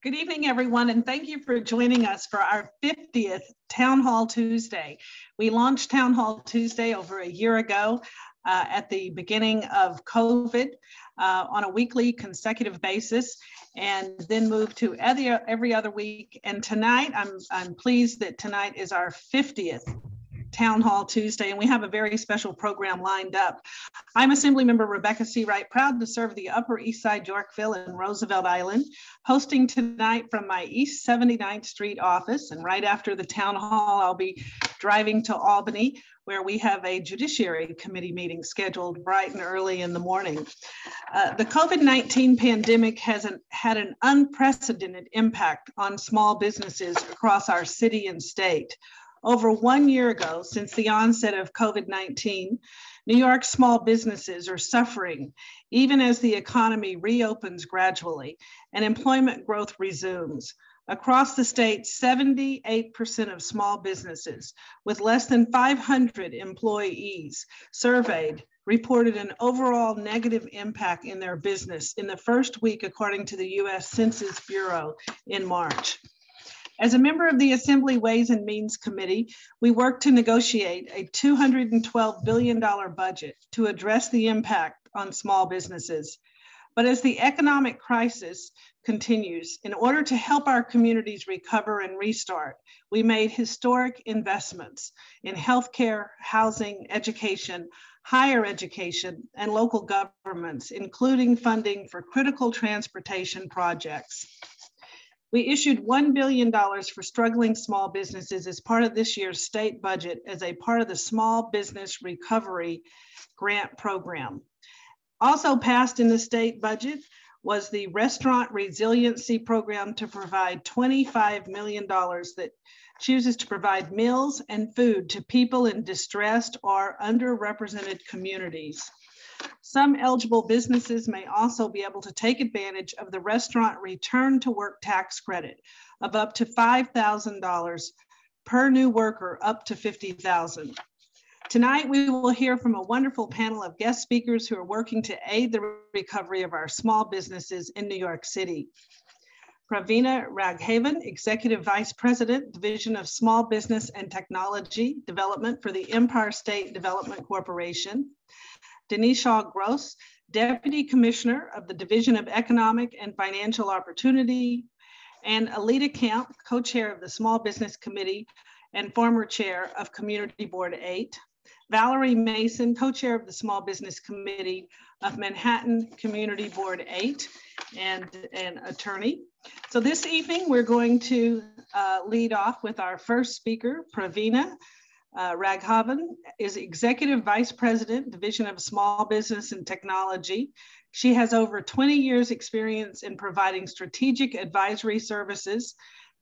Good evening, everyone, and thank you for joining us for our 50th Town Hall Tuesday. We launched Town Hall Tuesday over a year ago at the beginning of COVID on a weekly consecutive basis, and then moved to every other week. And tonight, I'm pleased that tonight is our 50th Town Hall Tuesday, and we have a very special program lined up. I'm Assemblymember Rebecca C. Wright, proud to serve the Upper East Side, Yorkville, and Roosevelt Island, hosting tonight from my East 79th Street office. And right after the Town Hall, I'll be driving to Albany, where we have a Judiciary Committee meeting scheduled bright and early in the morning. The COVID-19 pandemic has had an unprecedented impact on small businesses across our city and state. Over 1 year ago, since the onset of COVID-19, New York's small businesses are suffering, even as the economy reopens gradually and employment growth resumes. Across the state, 78% of small businesses with less than 500 employees surveyed reported an overall negative impact in their business in the first week, according to the U.S. Census Bureau in March. As a member of the Assembly Ways and Means Committee, we worked to negotiate a $212 billion budget to address the impact on small businesses. But as the economic crisis continues, in order to help our communities recover and restart, we made historic investments in healthcare, housing, education, higher education, and local governments, including funding for critical transportation projects. We issued $1 billion for struggling small businesses as part of this year's state budget as a part of the Small Business Recovery Grant Program. Also passed in the state budget was the Restaurant Resiliency Program to provide $25 million that chooses to provide meals and food to people in distressed or underrepresented communities. Some eligible businesses may also be able to take advantage of the restaurant return to work tax credit of up to $5,000 per new worker, up to $50,000. Tonight, we will hear from a wonderful panel of guest speakers who are working to aid the recovery of our small businesses in New York City. Pravina Raghavan, Executive Vice President, Division of Small Business and Technology Development for the Empire State Development Corporation. Denisha Gross, Deputy Commissioner of the Division of Economic and Financial Opportunity, and Alita Camp, Co-Chair of the Small Business Committee and former Chair of Community Board 8. Valerie Mason, Co-Chair of the Small Business Committee of Manhattan Community Board 8 and an attorney. So this evening, we're going to lead off with our first speaker, Pravina Raghavan is Executive Vice President, Division of Small Business and Technology. She has over 20 years experience in providing strategic advisory services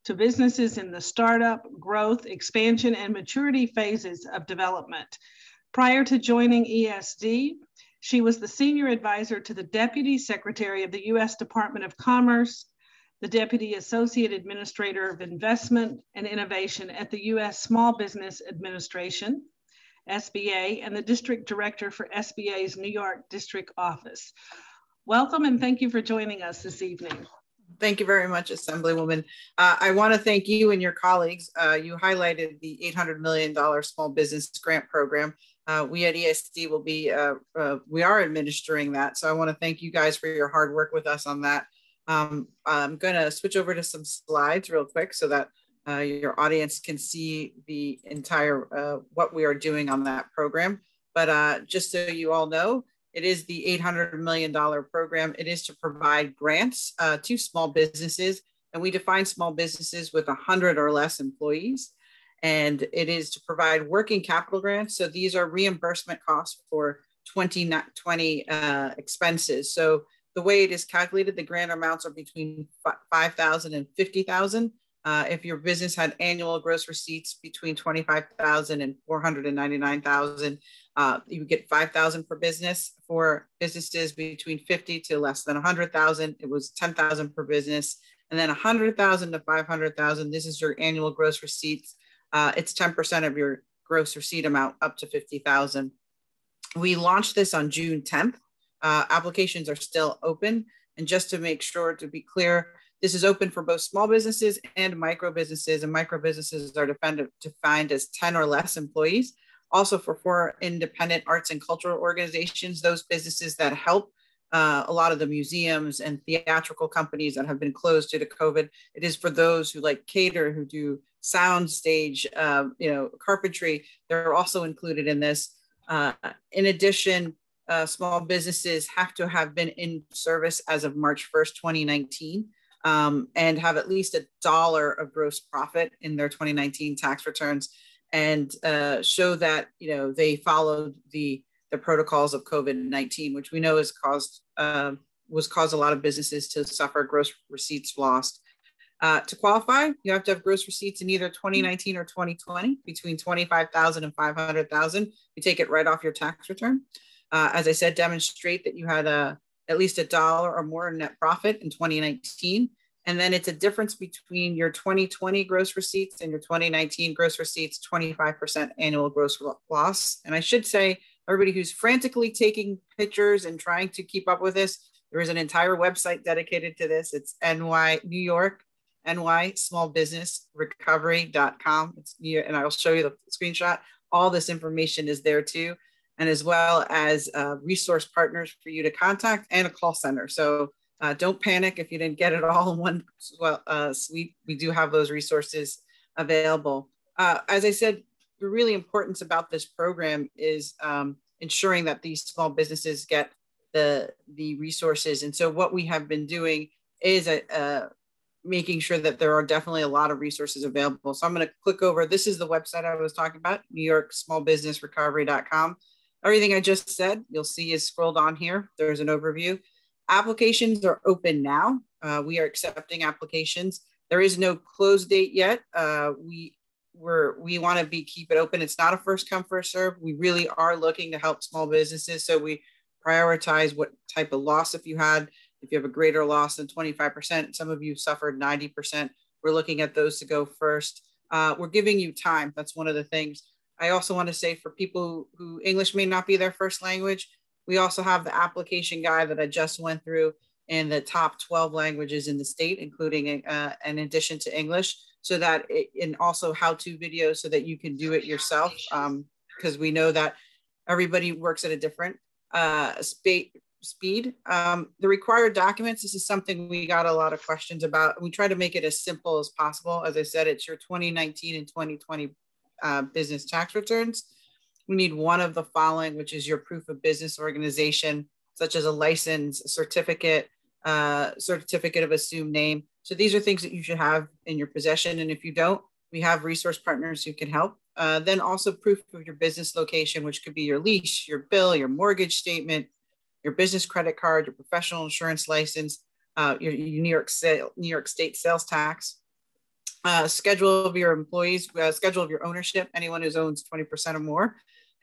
to businesses in the startup, growth, expansion, and maturity phases of development. Prior to joining ESD, she was the Senior Advisor to the Deputy Secretary of the U.S. Department of Commerce, the Deputy Associate Administrator of Investment and Innovation at the U.S. Small Business Administration, SBA, and the District Director for SBA's New York District Office. Welcome and thank you for joining us this evening. Thank you very much, Assemblywoman. I want to thank you and your colleagues. You highlighted the $800 million Small Business Grant Program. We at ESD will be, we are administering that. So I want to thank you guys for your hard work with us on that. I'm going to switch over to some slides real quick so that your audience can see the entire what we are doing on that program. But just so you all know, it is the $800 million program. It is to provide grants to small businesses, and we define small businesses with 100 or less employees. And it is to provide working capital grants. So these are reimbursement costs for 2020 expenses. So the way it is calculated, the grant amounts are between $5,000 and $50,000. If your business had annual gross receipts between $25,000 and $499,000, you would get $5,000 per business. For businesses between 50 to less than 100,000, it was $10,000 per business. And then 100,000 to 500,000, this is your annual gross receipts. It's 10% of your gross receipt amount up to 50,000. We launched this on June 10th. Applications are still open. And just to make sure, to be clear, This is open for both small businesses and micro businesses, and micro businesses are defined as 10 or less employees. Also for independent arts and cultural organizations, those businesses that help a lot of the museums and theatrical companies that have been closed due to COVID. It is for those who like cater, who do sound stage, carpentry. They're also included in this. In addition, small businesses have to have been in service as of March 1st, 2019, and have at least $1 of gross profit in their 2019 tax returns, and show that they followed the protocols of COVID-19, which we know has caused a lot of businesses to suffer gross receipts lost. To qualify, you have to have gross receipts in either 2019 or 2020 between 25,000 and 500,000. You take it right off your tax return. As I said, demonstrate that you had at least $1 or more in net profit in 2019. And then it's a difference between your 2020 gross receipts and your 2019 gross receipts, 25% annual gross loss. And I should say, everybody who's frantically taking pictures and trying to keep up with this, there is an entire website dedicated to this. It's New York smallbusinessrecovery.com. And I'll show you the screenshot. All this information is there too, and as well as resource partners for you to contact and a call center. So don't panic if you didn't get it all in one sweep. We do have those resources available. As I said, the really importance about this program is ensuring that these small businesses get the resources. And so what we have been doing is making sure that there are definitely a lot of resources available. So I'm going to click over. This is the website I was talking about, NewYorkSmallBusinessRecovery.com. Everything I just said, you'll see is scrolled on here. There's an overview. Applications are open now. We are accepting applications. There is no close date yet. We want to keep it open. It's not a first come, first serve. We really are looking to help small businesses. So we prioritize what type of loss, if you have a greater loss than 25%, some of you suffered 90%. We're looking at those to go first. We're giving you time. That's one of the things. I also want to say, for people who English may not be their first language, we also have the application guide that I just went through in the top 12 languages in the state, including in addition to English, so that and also how-to videos so that you can do it yourself, because we know that everybody works at a different speed. The required documents, this is something we got a lot of questions about. We try to make it as simple as possible. As I said, it's your 2019 and 2020 business tax returns. We need one of the following, which is your proof of business organization, such as a license, a certificate of assumed name. So these are things that you should have in your possession. And if you don't, we have resource partners who can help. Then also proof of your business location, which could be your lease, your bill, your mortgage statement, your business credit card, your professional insurance license, your New York State sales tax, schedule of your employees, schedule of your ownership, anyone who owns 20% or more,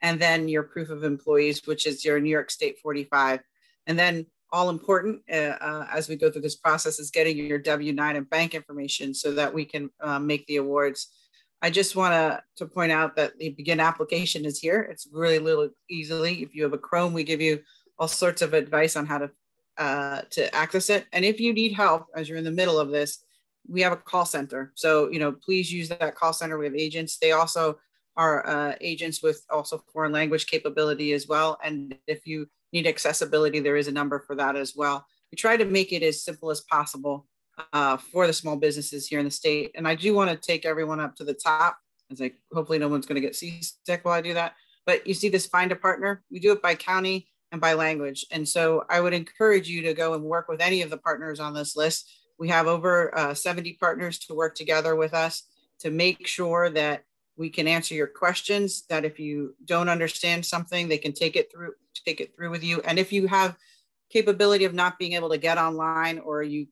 and then your proof of employees, which is your New York State 45. And then all important as we go through this process is getting your W-9 and bank information so that we can make the awards. I just want to point out that the begin application is here. It's really little easily. If you have a Chrome, we give you all sorts of advice on how to access it. And if you need help as you're in the middle of this, we have a call center. So, please use that call center. We have agents. They also are agents with also foreign language capability as well. And if you need accessibility, there is a number for that as well. We try to make it as simple as possible for the small businesses here in the state. And I do want to take everyone up to the top, as hopefully no one's going to get seasick while I do that. But you see this find a partner. We do it by county and by language. And so I would encourage you to go and work with any of the partners on this list. We have over 70 partners to work together with us to make sure that we can answer your questions, that if you don't understand something, they can take it through with you. And if you have capability of not being able to get online, or you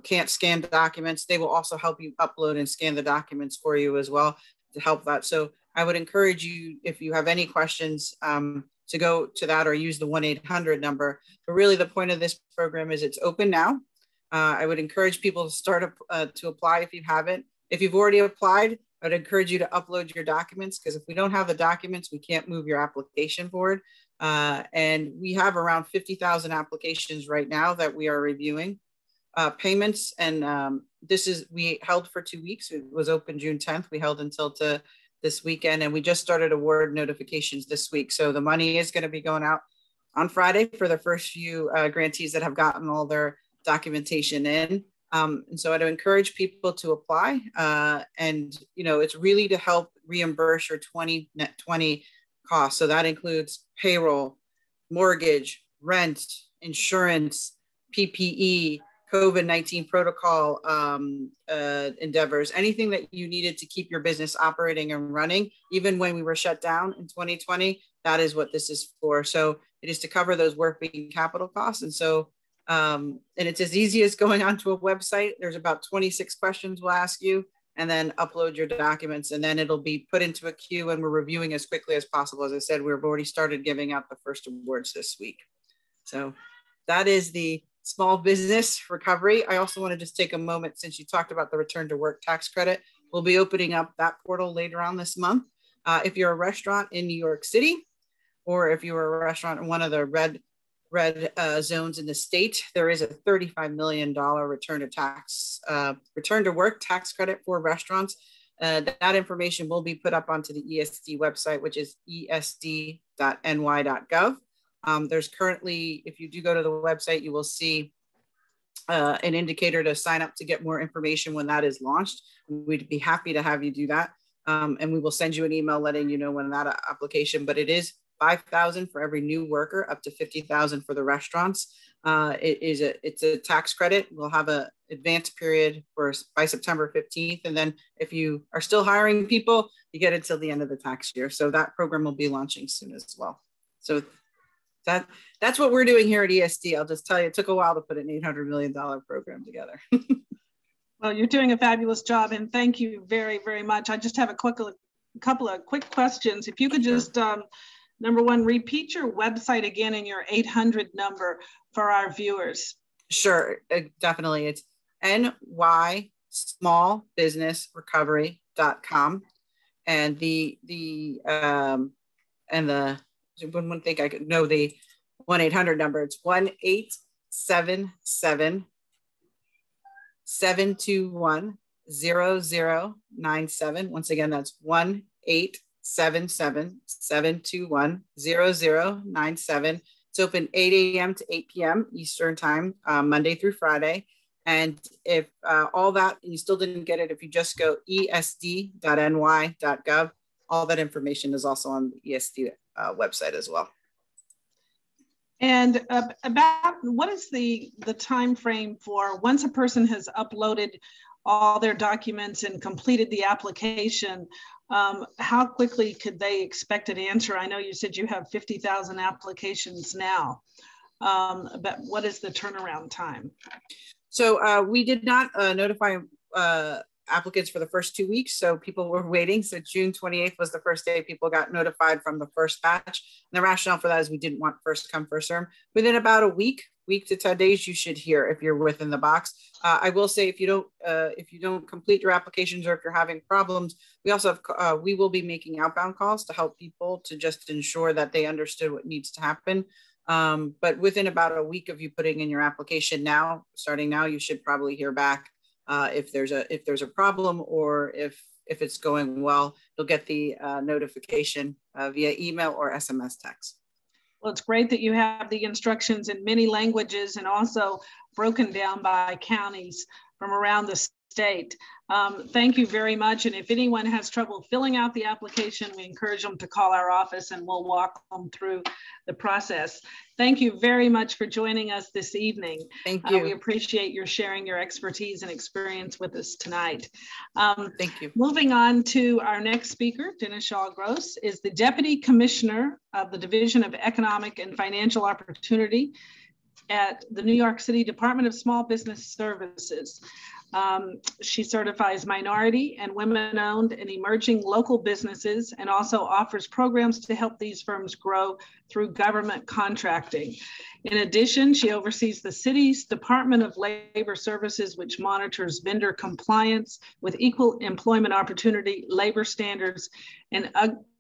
can't scan the documents, they will also help you upload and scan the documents for you as well to help that. So I would encourage you, if you have any questions, to go to that or use the 1-800 number. But really the point of this program is it's open now. I would encourage people to start to apply if you haven't. If you've already applied, I'd encourage you to upload your documents, because if we don't have the documents, we can't move your application forward. And we have around 50,000 applications right now that we are reviewing. payments. And we held for 2 weeks. It was open June 10th. We held until to this weekend, and we just started award notifications this week. So the money is going to be going out on Friday for the first few grantees that have gotten all their documentation in. And so I'd encourage people to apply. And, it's really to help reimburse your 2020 costs. So that includes payroll, mortgage, rent, insurance, PPE, COVID-19 protocol endeavors, anything that you needed to keep your business operating and running, even when we were shut down in 2020, that is what this is for. So it is to cover those working capital costs. And so, and it's as easy as going onto a website. There's about 26 questions we'll ask you, and then upload your documents, and then it'll be put into a queue, and we're reviewing as quickly as possible. As I said, we've already started giving out the first awards this week. So that is the small business recovery. I also want to just take a moment, since you talked about the return to work tax credit, we'll be opening up that portal later on this month. If you're a restaurant in New York City, or if you are a restaurant in one of the red zones in the state, there is a $35 million return to work tax credit for restaurants. That information will be put up onto the ESD website, which is esd.ny.gov. There's currently, if you do go to the website, you will see an indicator to sign up to get more information when that is launched. We'd be happy to have you do that. And we will send you an email letting you know when that application, but it is $5,000 for every new worker, up to $50,000 for the restaurants. It's a tax credit. We'll have an advance period by September 15th. And then if you are still hiring people, you get it until the end of the tax year. So that program will be launching soon as well. So that's what we're doing here at ESD. I'll just tell you, it took a while to put an $800 million program together. Well, you're doing a fabulous job, and thank you very, very much. I just have a couple of quick questions. If you could just, number one, repeat your website again and your 800 number for our viewers. Sure, definitely. It's nysmallbusinessrecovery.com. And wouldn't think I could know the 1-800 number. It's 1-877-721-0097. Once again, that's 1-877-721-0097. It's open 8 a.m. to 8 p.m. Eastern time, Monday through Friday. And if all that, and you still didn't get it, if you just go esd.ny.gov, all that information is also on the ESD website as well. And about what is the time frame for once a person has uploaded all their documents and completed the application, how quickly could they expect an answer? I know you said you have 50,000 applications now, but what is the turnaround time? So we did not notify applicants for the first 2 weeks, so people were waiting. So June 28th was the first day people got notified from the first batch. And the rationale for that is we didn't want first come, first serve. Within about a week to 10 days, you should hear if you're within the box. I will say if you don't complete your applications, or if you're having problems, we also have we will be making outbound calls to help people to just ensure that they understood what needs to happen. But within about a week of you putting in your application starting now, you should probably hear back. If there's a problem, or if it's going well, you'll get the notification via email or SMS text. Well, it's great that you have the instructions in many languages and also broken down by counties from around the state. Thank you very much. And if anyone has trouble filling out the application, we encourage them to call our office and we'll walk them through the process. Thank you very much for joining us this evening. Thank you. We appreciate your sharing your expertise and experience with us tonight. Thank you. Moving on to our next speaker, Dennis Shaw-Gross is the Deputy Commissioner of the Division of Economic and Financial Opportunity at the New York City Department of Small Business Services. She certifies minority and women-owned and emerging local businesses, and also offers programs to help these firms grow through government contracting. In addition, she oversees the city's Department of Labor Services, which monitors vendor compliance with equal employment opportunity, labor standards, and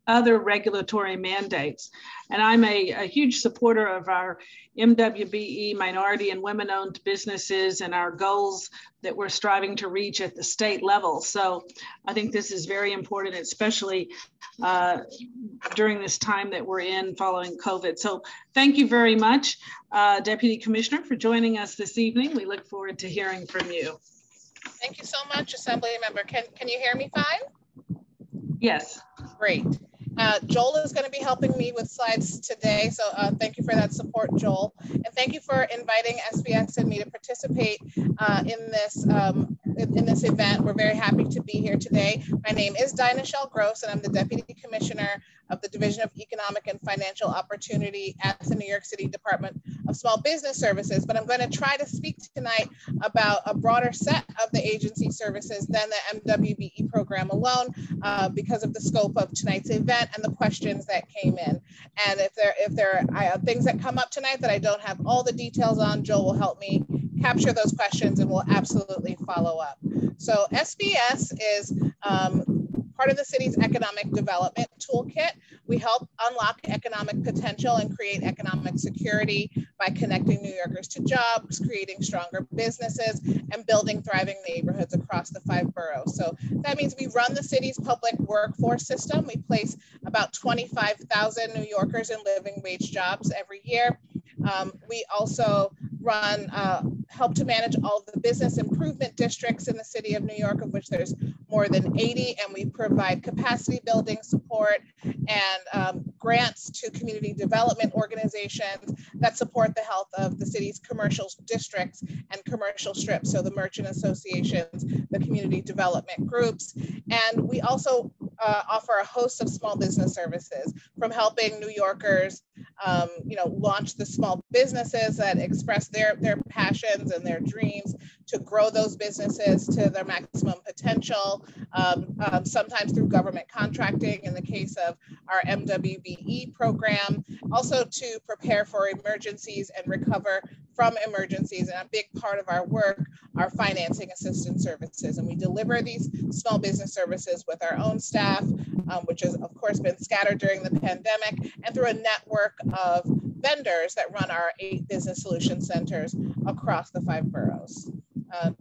other regulatory mandates. And I'm a huge supporter of our MWBE, minority and women-owned businesses, and our goals that we're striving to reach at the state level. So I think this is very important, especially during this time that we're in following COVID. So thank you very much, Deputy Commissioner, for joining us this evening. We look forward to hearing from you. Thank you so much, Assembly Member. Can you hear me fine? Yes. Great. Joel is going to be helping me with slides today, so thank you for that support, Joel. And thank you for inviting SBS and me to participate in this event. We're very happy to be here today. My name is Dinah Shell Gross, and I'm the Deputy Commissioner of the Division of Economic and Financial Opportunity at the New York City Department of Small Business Services. But I'm going to try to speak tonight about a broader set of the agency services than the MWBE program alone, because of the scope of tonight's event and the questions that came in. And if there are things that come up tonight that I don't have all the details on, Joel will help me capture those questions and we'll absolutely follow up. So SBS is part of the city's economic development toolkit. We help unlock economic potential and create economic security by connecting New Yorkers to jobs, creating stronger businesses, and building thriving neighborhoods across the 5 boroughs. So that means we run the city's public workforce system. We place about 25,000 New Yorkers in living wage jobs every year. We also help to manage all of the business improvement districts in the city of New York, of which there's more than 80, and we provide capacity building support and grants to community development organizations that support the health of the city's commercial districts and commercial strips, so the merchant associations, the community development groups. And we also offer a host of small business services, from helping New Yorkers launch the small businesses that express their passions and their dreams, to grow those businesses to their maximum potential, sometimes through government contracting in the case of our MWBE program, also to prepare for emergencies and recover from emergencies. And a big part of our work are financing assistance services. And we deliver these small business services with our own staff, which has of course been scattered during the pandemic, and through a network of vendors that run our 8 business solution centers across the 5 boroughs.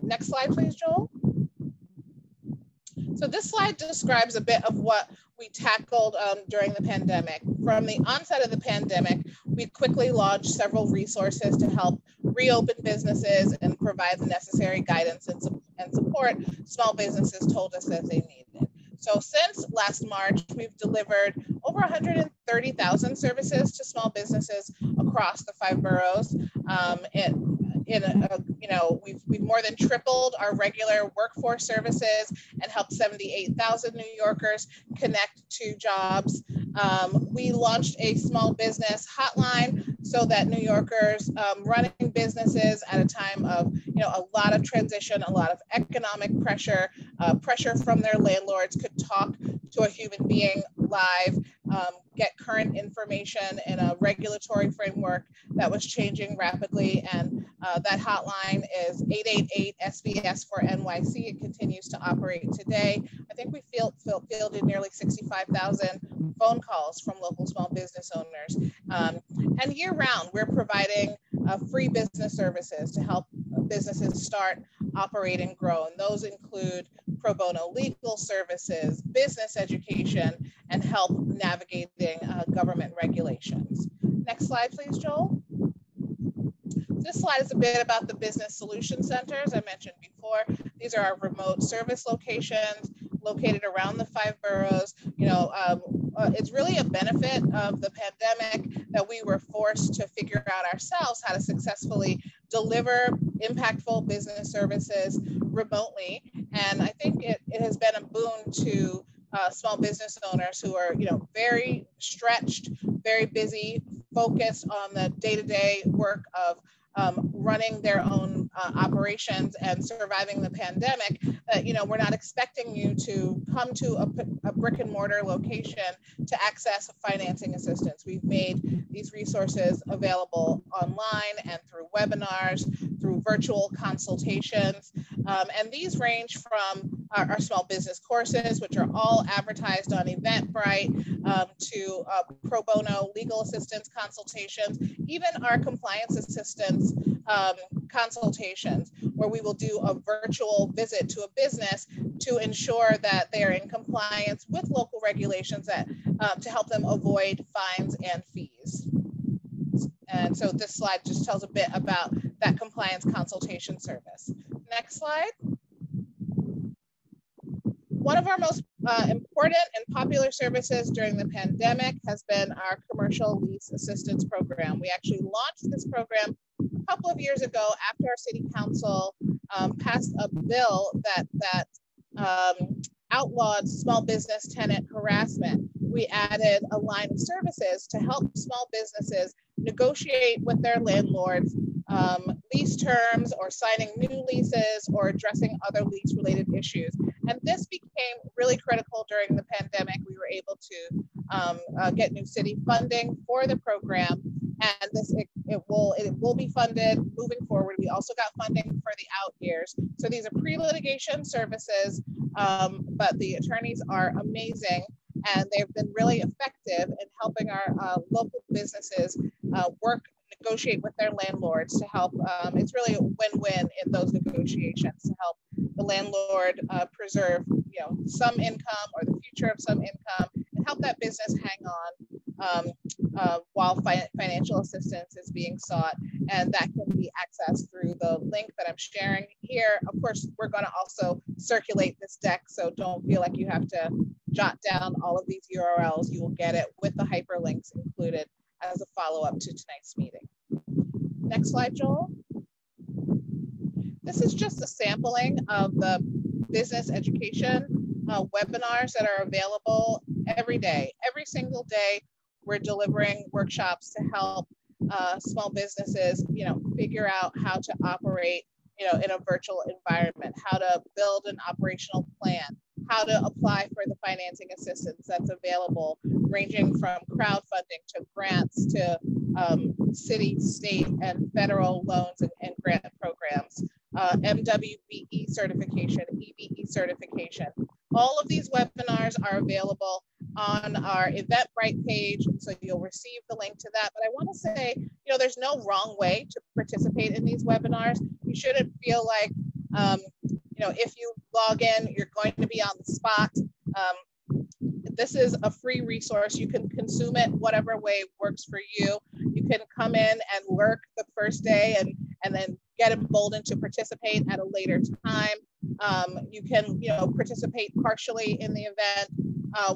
Next slide, please, Joel. So this slide describes a bit of what we tackled during the pandemic. From the onset of the pandemic, we quickly launched several resources to help reopen businesses and provide the necessary guidance and support small businesses told us that they needed. So since last March, we've delivered over 130,000 services to small businesses across the 5 boroughs. We've more than tripled our regular workforce services and helped 78,000 New Yorkers connect to jobs. We launched a small business hotline so that New Yorkers running businesses at a time of a lot of transition, a lot of economic pressure, pressure from their landlords, could talk to a human being live, get current information in a regulatory framework that was changing rapidly. And that hotline is 888-SBS for NYC. It continues to operate today. I think we fielded nearly 65,000 phone calls from local small business owners. And year round, we're providing free business services to help businesses start, operate, and grow. And those include pro bono legal services, business education, and help navigating government regulations. Next slide, please, Joel. This slide is a bit about the business solution centers I mentioned before. These are our remote service locations located around the 5 boroughs. It's really a benefit of the pandemic that we were forced to figure out ourselves how to successfully deliver impactful business services remotely. And I think it has been a boon to small business owners who are, very stretched, very busy, focused on the day-to-day work of running their own operations and surviving the pandemic. We're not expecting you to come to a brick and mortar location to access financing assistance. We've made these resources available online and through webinars, through virtual consultations. And these range from our small business courses, which are all advertised on Eventbrite, to pro bono legal assistance consultations, even our compliance assistance consultations, where we will do a virtual visit to a business to ensure that they are in compliance with local regulations that to help them avoid fines and fees. And so this slide just tells a bit about that compliance consultation service. Next slide. One of our most important and popular services during the pandemic has been our commercial lease assistance program. We actually launched this program a couple of years ago after our city council passed a bill that outlawed small business tenant harassment. We added a line of services to help small businesses negotiate with their landlords lease terms or signing new leases or addressing other lease related issues. And this became really critical during the pandemic. We were able to get new city funding for the program, and it will be funded moving forward. We also got funding for the out years. So these are pre-litigation services, but the attorneys are amazing, and they've been really effective in helping our local businesses negotiate with their landlords to help. It's really a win-win in those negotiations to help the landlord preserve, some income or the future of some income, and help that business hang on while financial assistance is being sought. And that can be accessed through the link that I'm sharing here. Of course, we're going to also circulate this deck, so don't feel like you have to jot down all of these URLs. You will get it with the hyperlinks included as a follow-up to tonight's meeting. Next slide, Joel. This is just a sampling of the business education webinars that are available every day. Every single day, we're delivering workshops to help small businesses, figure out how to operate, in a virtual environment, how to build an operational plan, how to apply for the financing assistance that's available, ranging from crowdfunding to grants to city, state, and federal loans and grant programs, MWBE certification, EBE certification. All of these webinars are available on our Eventbrite page, so you'll receive the link to that. But I want to say, there's no wrong way to participate in these webinars. You shouldn't feel like, if you log in, you're going to be on the spot. This is a free resource. You can consume it whatever way works for you. You can come in and lurk the first day and then get emboldened to participate at a later time. You can, participate partially in the event.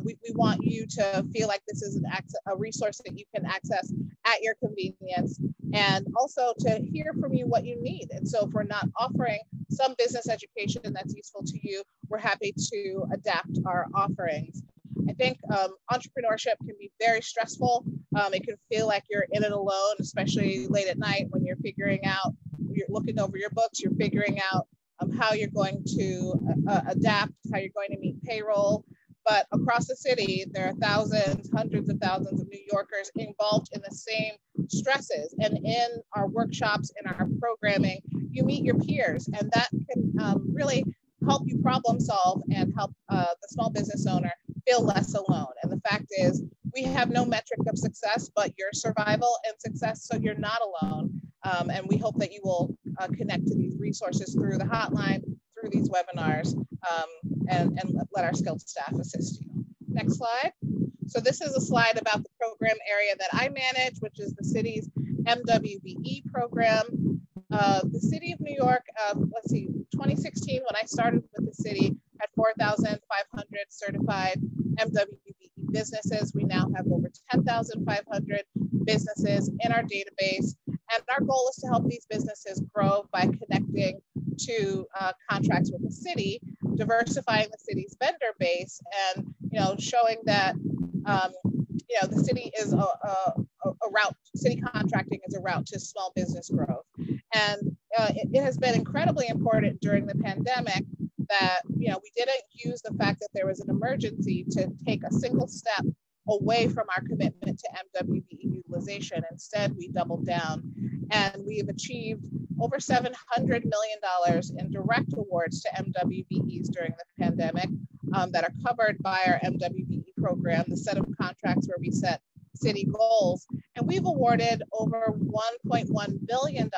We want you to feel like this is a resource that you can access at your convenience, and also to hear from you what you need. And so if we're not offering some business education that's useful to you, we're happy to adapt our offerings. I think entrepreneurship can be very stressful. It can feel like you're in it alone, especially late at night when you're you're looking over your books, you're figuring out how you're going to adapt, how you're going to meet payroll. But across the city, there are thousands, hundreds of thousands of New Yorkers involved in the same stresses. And in our workshops, in our programming, you meet your peers, and that can really help you problem solve and help the small business owner feel less alone. And the fact is, we have no metric of success, but your survival and success, so you're not alone. And we hope that you will connect to these resources through the hotline, through these webinars, and let our skilled staff assist you. Next slide. So this is a slide about the program area that I manage, which is the city's MWBE program. The city of New York, 2016, when I started with the city, had 4,500 certified MWBE businesses. We now have over 10,500 businesses in our database. And our goal is to help these businesses grow by connecting to contracts with the city, diversifying the city's vendor base, and showing that the city is a route. City contracting is a route to small business growth, and it has been incredibly important during the pandemic that we didn't use the fact that there was an emergency to take a single step away from our commitment to MWBE utilization. Instead, we doubled down, and we have achieved over $700 million in direct awards to MWBEs during the pandemic that are covered by our MWBE program, the set of contracts where we set city goals. And we've awarded over $1.1 billion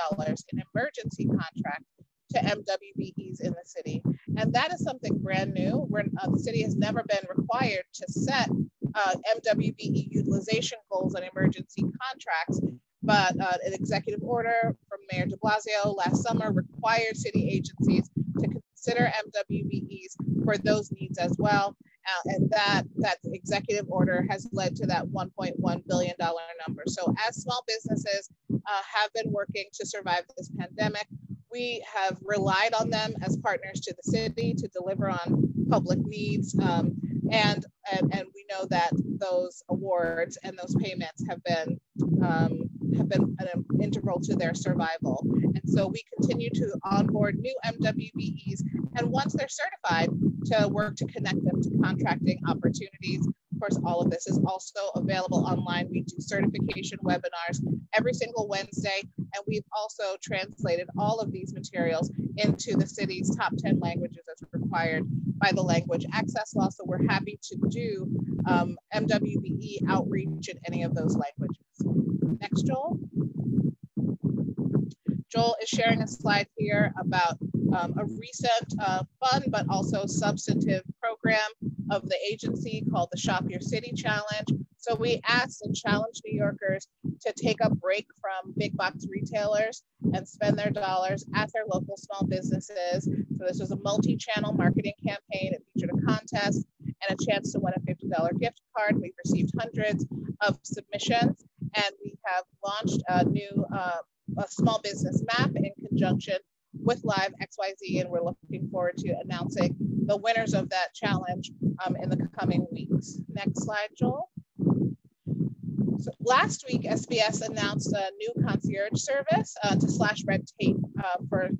in emergency contracts to MWBEs in the city. And that is something brand new. The city has never been required to set MWBE utilization goals and emergency contracts, but an executive order from Mayor de Blasio last summer required city agencies to consider MWBEs for those needs as well. And that executive order has led to that $1.1 billion number. So as small businesses have been working to survive this pandemic, we have relied on them as partners to the city to deliver on public needs. And we know that those awards and those payments have been integral to their survival. And so we continue to onboard new MWBEs, and once they're certified, to work to connect them to contracting opportunities. Of course, all of this is also available online. We do certification webinars every single Wednesday, and we've also translated all of these materials into the city's top 10 languages as required by the Language Access Law. So we're happy to do MWBE outreach in any of those languages. Next, Joel. Joel is sharing a slide here about a recent fun but also substantive program of the agency called the Shop Your City Challenge. So we asked and challenged New Yorkers to take a break from big box retailers and spend their dollars at their local small businesses. So this was a multi-channel marketing campaign. It featured a contest and a chance to win a $50 gift card. We've received hundreds of submissions, and we have launched a new a small business map in conjunction with Live XYZ, and we're looking forward to announcing the winners of that challenge in the coming weeks. Next slide, Joel. So last week, SBS announced a new concierge service to slash red tape for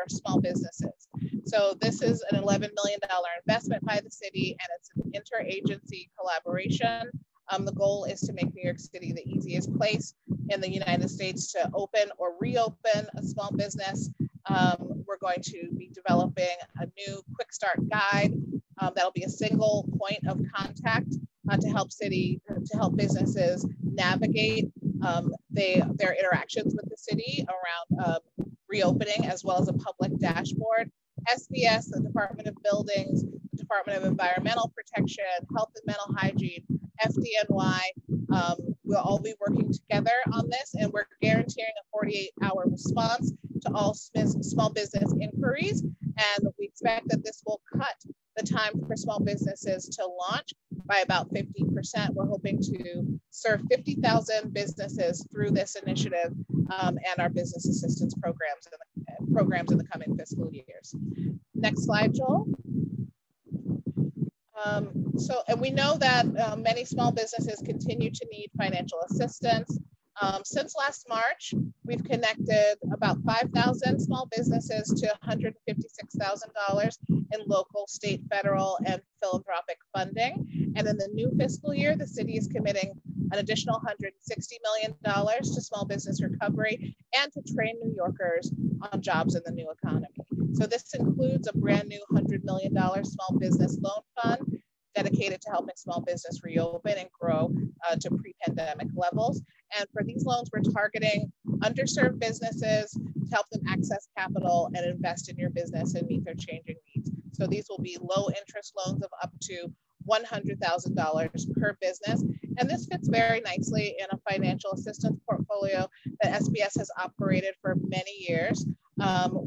small businesses. So this is an $11 million investment by the city, and it's an interagency collaboration. The goal is to make New York City the easiest place in the United States to open or reopen a small business. We're going to be developing a new quick start guide that'll be a single point of contact to help businesses navigate their interactions with the city around reopening, as well as a public dashboard. SBS, the Department of Buildings, the Department of Environmental Protection, Health and Mental Hygiene, FDNY, we'll all be working together on this, and we're guaranteeing a 48-hour response to all small business inquiries. And we expect that this will cut the time for small businesses to launch by about 50%. We're hoping to serve 50,000 businesses through this initiative and our business assistance programs in the coming fiscal years. Next slide, Joel. And we know that many small businesses continue to need financial assistance. Since last March, we've connected about 5,000 small businesses to $156,000 in local, state, federal, and philanthropic funding. And in the new fiscal year, the city is committing an additional $160 million to small business recovery and to train New Yorkers on jobs in the new economy. So this includes a brand new $100 million small business loan fund dedicated to helping small business reopen and grow to pre-pandemic levels. And for these loans, we're targeting underserved businesses to help them access capital and invest in your business and meet their changing needs. So these will be low interest loans of up to $100,000 per business. And this fits very nicely in a financial assistance portfolio that SBS has operated for many years.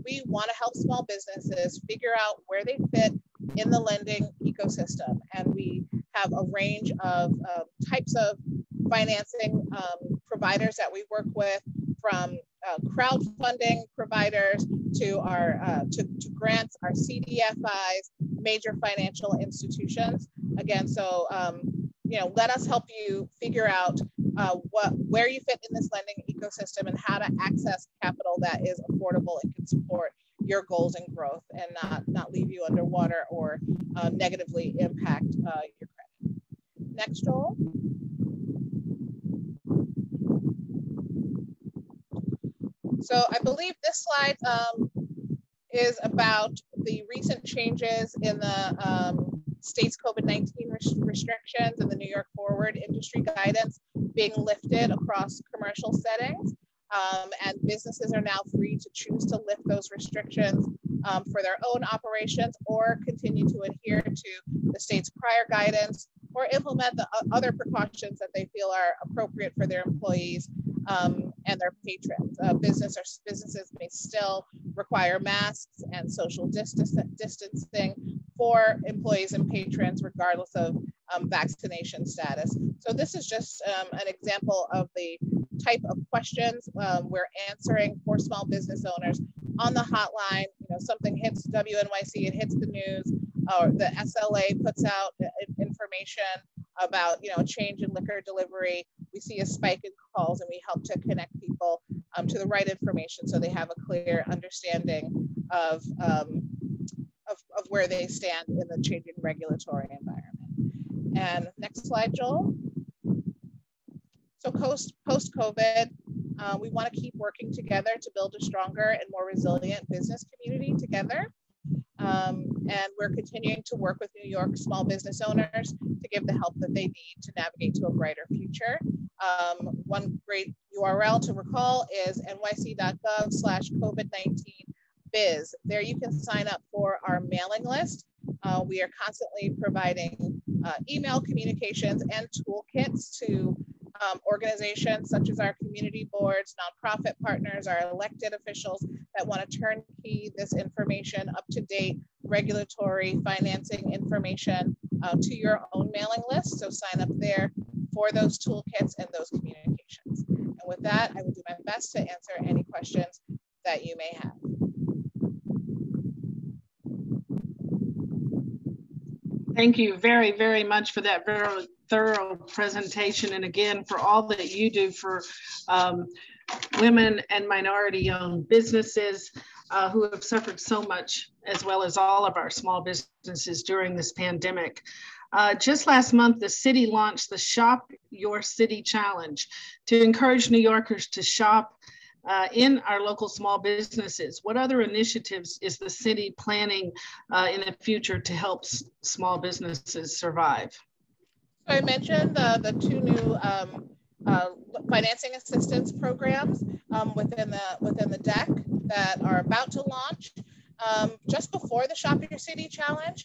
We want to help small businesses figure out where they fit in the lending ecosystem. And we have a range of types of financing providers that we work with, from crowdfunding providers to our to grants, our CDFIs, major financial institutions. Again, so let us help you figure out where you fit in this lending ecosystem and how to access capital that is affordable and can support your goals and growth, and not leave you underwater or negatively impact your credit. Next, Joel. So I believe this slide is about the recent changes in the state's COVID-19 restrictions and the New York Forward industry guidance being lifted across commercial settings. And businesses are now free to choose to lift those restrictions for their own operations or continue to adhere to the state's prior guidance or implement the other precautions that they feel are appropriate for their employees and their patrons. Businesses may still require masks and social distancing for employees and patrons, regardless of vaccination status. So this is just an example of the type of questions we're answering for small business owners on the hotline. You know, something hits WNYC, it hits the news, or the SLA puts out information about, you know, a change in liquor delivery. We see a spike in calls, and we help to connect people to the right information so they have a clear understanding of where they stand in the changing regulatory environment. And next slide, Joel. So post-COVID, we want to keep working together to build a stronger and more resilient business community together. And we're continuing to work with New York small business owners to give the help that they need to navigate to a brighter future. One great URL to recall is nyc.gov/COVID-19biz. There you can sign up for our mailing list. We are constantly providing email communications and toolkits to organizations such as our community boards, nonprofit partners, our elected officials that want to turnkey this information, up-to-date regulatory financing information to your own mailing list. So sign up there for those toolkits and those communications. And with that, I will do my best to answer any questions that you may have. Thank you very, very much for that very thorough presentation. And again, for all that you do for women and minority-owned businesses who have suffered so much, as well as all of our small businesses during this pandemic. Just last month, the city launched the Shop Your City Challenge to encourage New Yorkers to shop in our local small businesses. What other initiatives is the city planning in the future to help small businesses survive? So I mentioned the two new financing assistance programs within the deck that are about to launch. Just before the Shop Your City Challenge,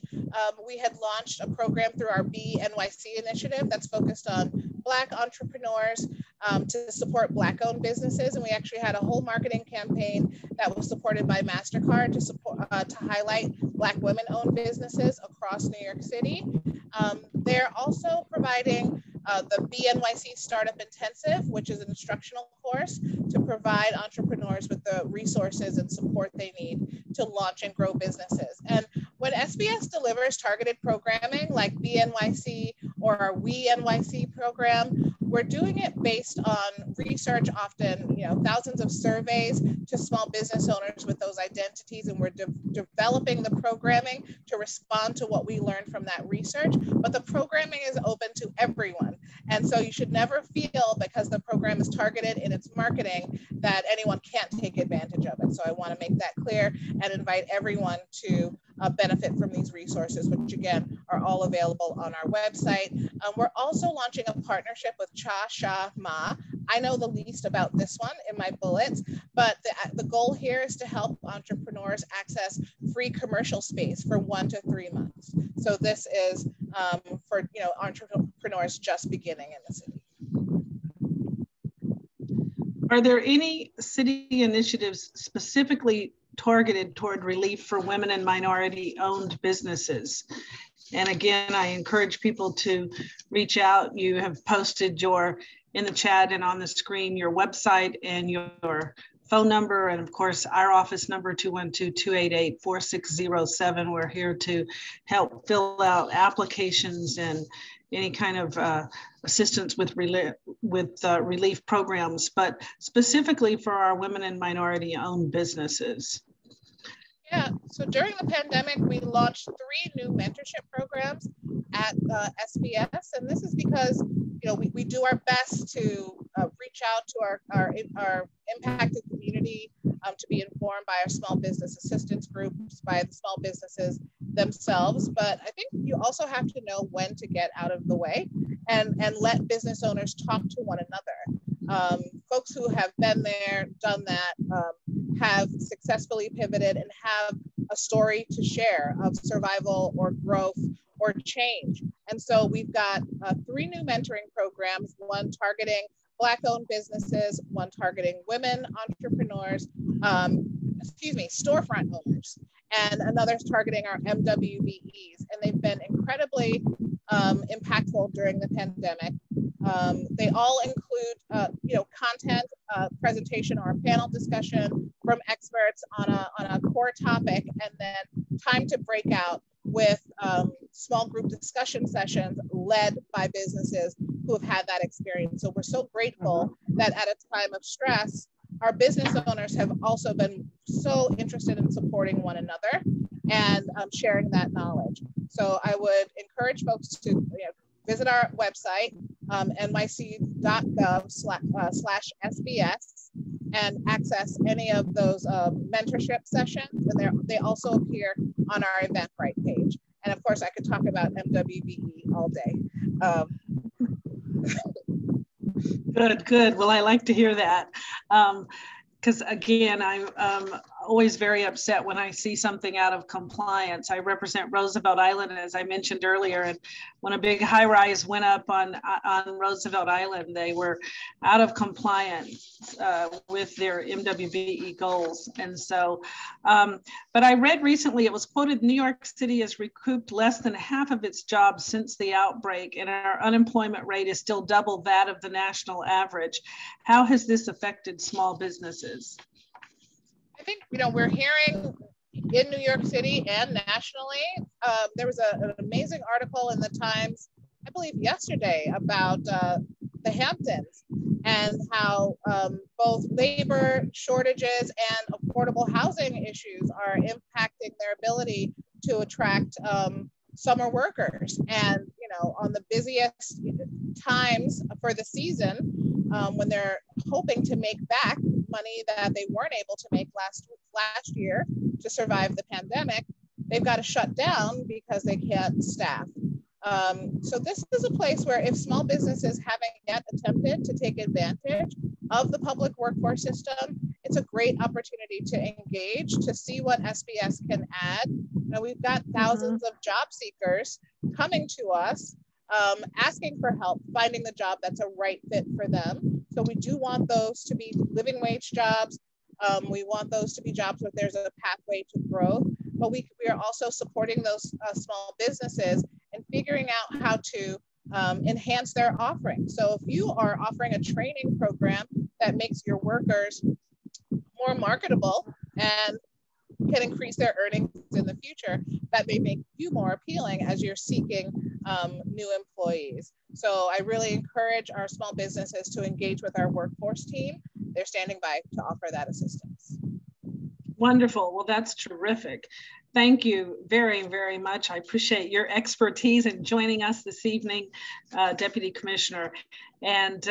we had launched a program through our BNYC initiative that's focused on Black entrepreneurs to support Black-owned businesses. And we actually had a whole marketing campaign that was supported by MasterCard to support to highlight Black women-owned businesses across New York City. They're also providing the BNYC Startup Intensive, which is an instructional course to provide entrepreneurs with the resources and support they need to launch and grow businesses. And when SBS delivers targeted programming like BNYC or our We NYC program, we're doing it based on research, often, you know, thousands of surveys to small business owners with those identities, and we're developing the programming to respond to what we learned from that research. But the programming is open to everyone, and so you should never feel, because the program is targeted in its marketing, that anyone can't take advantage of it. So I want to make that clear and invite everyone to benefit from these resources, which again are all available on our website. We're also launching a partnership with Cha Sha Ma. I know the least about this one in my bullets, but the goal here is to help entrepreneurs access free commercial space for 1 to 3 months. So this is for, you know, entrepreneurs just beginning in the city. Are there any city initiatives specifically targeted toward relief for women and minority-owned businesses? And again, I encourage people to reach out. You have posted in the chat and on the screen your website and your phone number, and of course our office number 212-288-4607. We're here to help fill out applications and any kind of assistance with relief programs, but specifically for our women and minority-owned businesses. Yeah, so during the pandemic, we launched 3 new mentorship programs at SBS, and this is because, you know, we do our best to reach reach out to our impacted community to be informed by our small business assistance groups, by the small businesses themselves. But I think you also have to know when to get out of the way and let business owners talk to one another. Folks who have been there, done that, have successfully pivoted and have a story to share of survival or growth or change. And so we've got 3 new mentoring programs, one targeting Black-owned businesses, one targeting women entrepreneurs, storefront owners, and another targeting our MWBEs. And they've been incredibly impactful during the pandemic. They all include, content, presentation or a panel discussion from experts on a core topic, and then time to break out with small group discussion sessions led by businesses who have had that experience. So we're so grateful that at a time of stress, our business owners have also been so interested in supporting one another and sharing that knowledge. So I would encourage folks to visit our website, nyc.gov/SBS, and access any of those mentorship sessions. And they also appear on our Eventbrite page. And of course, I could talk about MWBE all day. Good. Well, I like to hear that. Because again, I'm always very upset when I see something out of compliance. I represent Roosevelt Island, as I mentioned earlier, and when a big high-rise went up on Roosevelt Island, they were out of compliance with their MWBE goals. And so, but I read recently, it was quoted, New York City has recouped less than half of its jobs since the outbreak, and our unemployment rate is still double that of the national average. How has this affected small businesses? I think, we're hearing in New York City and nationally. There was an amazing article in the Times, I believe yesterday, about the Hamptons and how both labor shortages and affordable housing issues are impacting their ability to attract summer workers. And, on the busiest times for the season, when they're hoping to make back money that they weren't able to make last year to survive the pandemic, they've got to shut down because they can't staff. So this is a place where if small businesses haven't yet attempted to take advantage of the public workforce system, it's a great opportunity to engage, to see what SBS can add. We've got thousands of job seekers coming to us, asking for help, finding the job that's a right fit for them. So we do want those to be living wage jobs. We want those to be jobs where there's a pathway to growth, but we are also supporting those small businesses and figuring out how to enhance their offering. So if you are offering a training program that makes your workers more marketable and can increase their earnings in the future, that may make you more appealing as you're seeking new employees. So I really encourage our small businesses to engage with our workforce team. They're standing by to offer that assistance. Wonderful. Well, that's terrific. Thank you very, very much. I appreciate your expertise in joining us this evening, Deputy Commissioner. And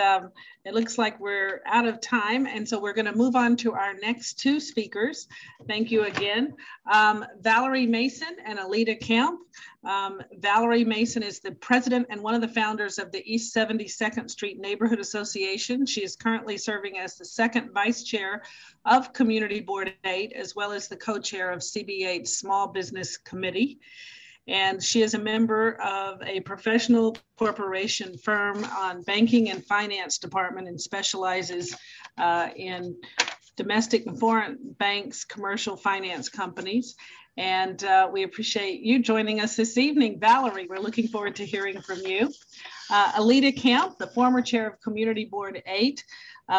it looks like we're out of time. And so we're going to move on to our next 2 speakers. Thank you again. Valerie Mason and Alita Camp. Valerie Mason is the president and one of the founders of the East 72nd Street Neighborhood Association. She is currently serving as the 2nd vice chair of Community Board 8, as well as the co-chair of CB8's Small Business Committee. And she is a member of a professional corporation firm on banking and finance department and specializes in domestic and foreign banks, commercial finance companies. And we appreciate you joining us this evening. Valerie, we're looking forward to hearing from you. Alita Camp, the former chair of Community Board 8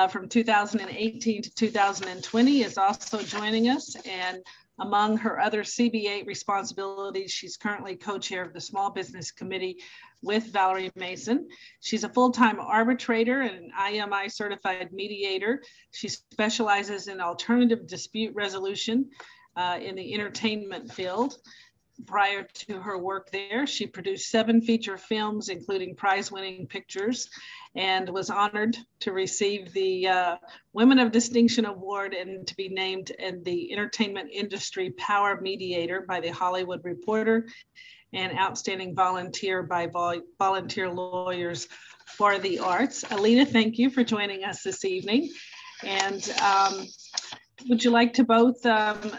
from 2018 to 2020, is also joining us. And among her other CB8 responsibilities, she's currently co-chair of the Small Business Committee with Valerie Mason. She's a full-time arbitrator and an IMI certified mediator. She specializes in alternative dispute resolution in the entertainment field. prior to her work there. She produced 7 feature films, including prize-winning pictures, and was honored to receive the Women of Distinction Award and to be named in the Entertainment Industry Power Mediator by the Hollywood Reporter and Outstanding Volunteer by Volunteer Lawyers for the Arts. Alita, thank you for joining us this evening. And would you like to both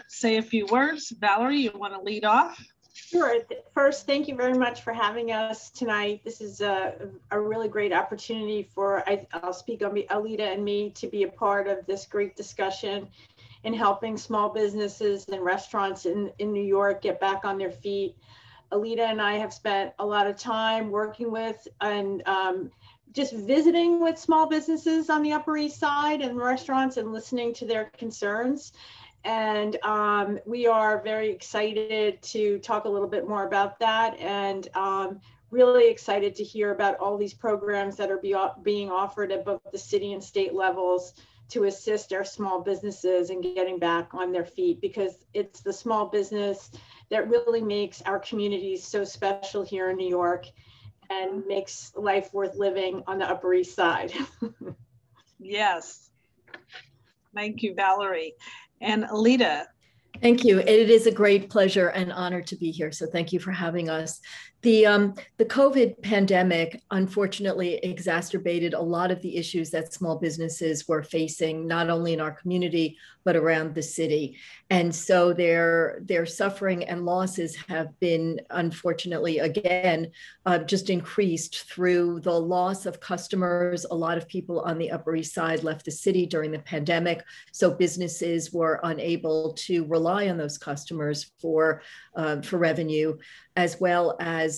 say a few words? Valerie, you want to lead off? Sure. First, thank you very much for having us tonight. This is a really great opportunity for, I'll speak on Alita and me, to be a part of this great discussion in helping small businesses and restaurants in New York get back on their feet. Alita and I have spent a lot of time working with and just visiting with small businesses on the Upper East Side and restaurants and listening to their concerns. And we are very excited to talk a little bit more about that, and really excited to hear about all these programs that are being offered at both the city and state levels to assist our small businesses in getting back on their feet, because it's the small business that really makes our communities so special here in New York and makes life worth living on the Upper East Side. Yes. Thank you, Valerie. And Alita. Thank you. It is a great pleasure and honor to be here. So thank you for having us. The COVID pandemic, unfortunately, exacerbated a lot of the issues that small businesses were facing, not only in our community, but around the city. And so their suffering and losses have been, unfortunately, again, just increased through the loss of customers. A lot of people on the Upper East Side left the city during the pandemic, so businesses were unable to rely on those customers for revenue, as well as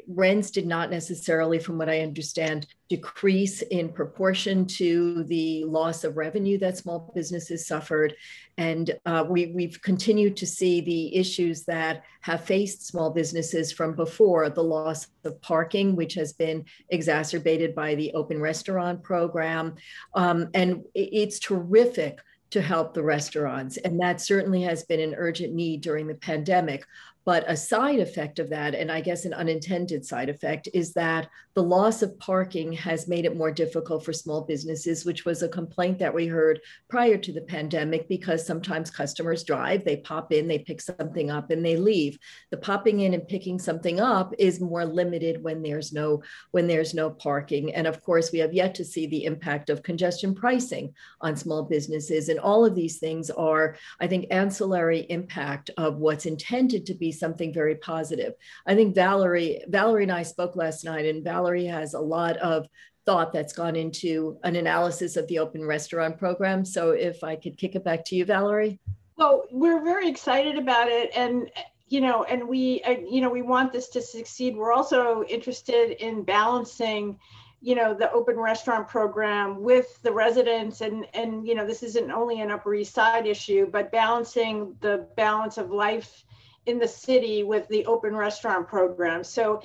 rents did not necessarily, from what I understand, decrease in proportion to the loss of revenue that small businesses suffered. And we've continued to see the issues that have faced small businesses from before: the loss of parking, which has been exacerbated by the open restaurant program. And it's terrific to help the restaurants, and that certainly has been an urgent need during the pandemic. But a side effect of that, and I guess an unintended side effect, is that the loss of parking has made it more difficult for small businesses, which was a complaint that we heard prior to the pandemic, because sometimes customers drive, they pop in, they pick something up, and they leave. The popping in and picking something up is more limited when there's no parking. And of course, we have yet to see the impact of congestion pricing on small businesses. And all of these things are, I think, ancillary impact of what's intended to be something very positive. I think Valerie and I spoke last night, and Valerie has a lot of thought that's gone into an analysis of the open restaurant program. So if I could kick it back to you, Valerie. Well, we're very excited about it, and we want this to succeed. We're also interested in balancing the open restaurant program with the residents, and this isn't only an Upper East Side issue, but balancing the balance of life in the city with the open restaurant program. So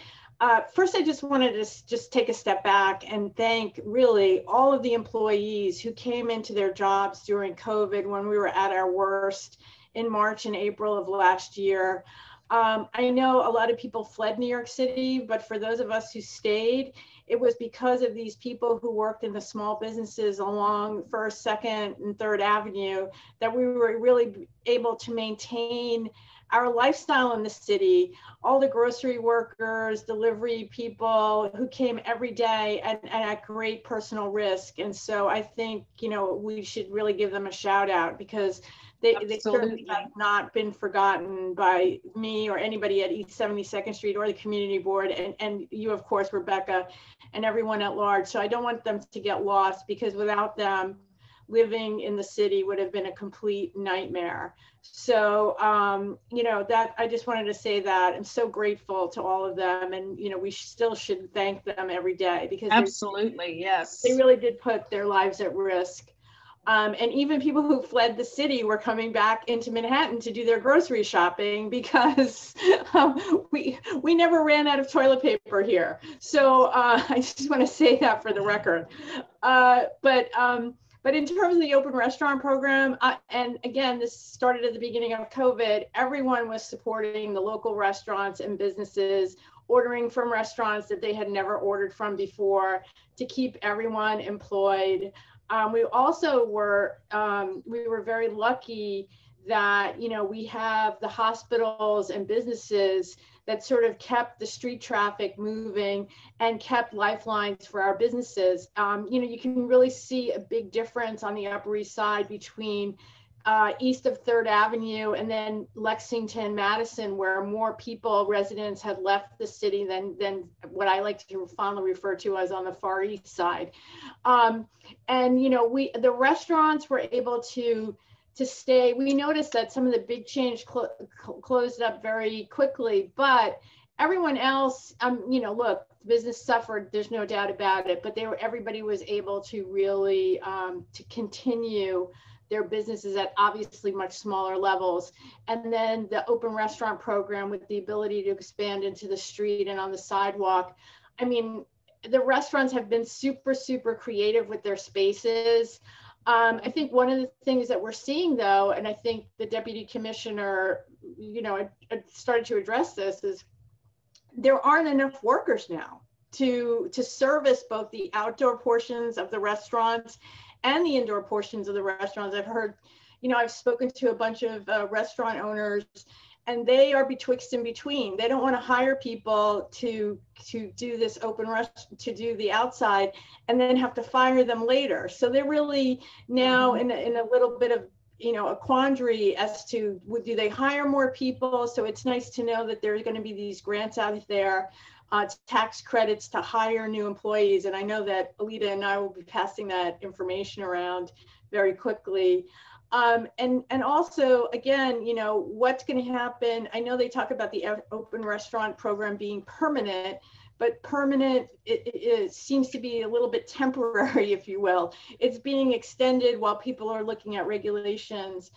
first, I just wanted to just take a step back and thank really all of the employees who came into their jobs during COVID when we were at our worst in March and April of last year. I know a lot of people fled New York City, but for those of us who stayed, it was because of these people who worked in the small businesses along First, Second, and Third Avenue that we were really able to maintain our lifestyle in the city. All the grocery workers, delivery people who came every day and at great personal risk. And so I think, we should really give them a shout out, because they certainly have not been forgotten by me or anybody at East 72nd Street or the community board, and you, of course, Rebecca, and everyone at large. So I don't want them to get lost, because without them, living in the city would have been a complete nightmare. So, that I just wanted to say that I'm so grateful to all of them, and we still should thank them every day, because absolutely, yes, they really did put their lives at risk. And even people who fled the city were coming back into Manhattan to do their grocery shopping, because we never ran out of toilet paper here. So I just want to say that for the record. But in terms of the open restaurant program, and again, this started at the beginning of COVID, everyone was supporting the local restaurants and businesses, ordering from restaurants that they had never ordered from before to keep everyone employed. We also were, we were very lucky that, you know, we have the hospitals and businesses that sort of kept the street traffic moving and kept lifelines for our businesses. You know, you can really see a big difference on the Upper East Side between east of 3rd Avenue and then Lexington, Madison, where more people, residents had left the city than what I like to fondly refer to as on the Far East Side. And, you know, the restaurants were able to stay. We noticed that some of the big chains closed up very quickly, but everyone else, you know, look, business suffered, there's no doubt about it, but everybody was able to really to continue their businesses at obviously much smaller levels. And then the open restaurant program with the ability to expand into the street and on the sidewalk. I mean, the restaurants have been super, super creative with their spaces. I think one of the things that we're seeing though, and I think the deputy commissioner, you know, started to address this, is there aren't enough workers now to service both the outdoor portions of the restaurants and the indoor portions of the restaurants. I've heard, you know, I've spoken to a bunch of restaurant owners, and they are betwixt and between. They don't want to hire people to do this to do the outside and then have to fire them later. So they're really now in a little bit of, you know, a quandary as to do they hire more people? So it's nice to know that there's going to be these grants out there, tax credits to hire new employees. And I know that Alita and I will be passing that information around very quickly. And also, again, you know, what's going to happen? I know they talk about the open restaurant program being permanent, but permanent, it seems to be a little bit temporary, if you will. It's being extended while people are looking at regulations.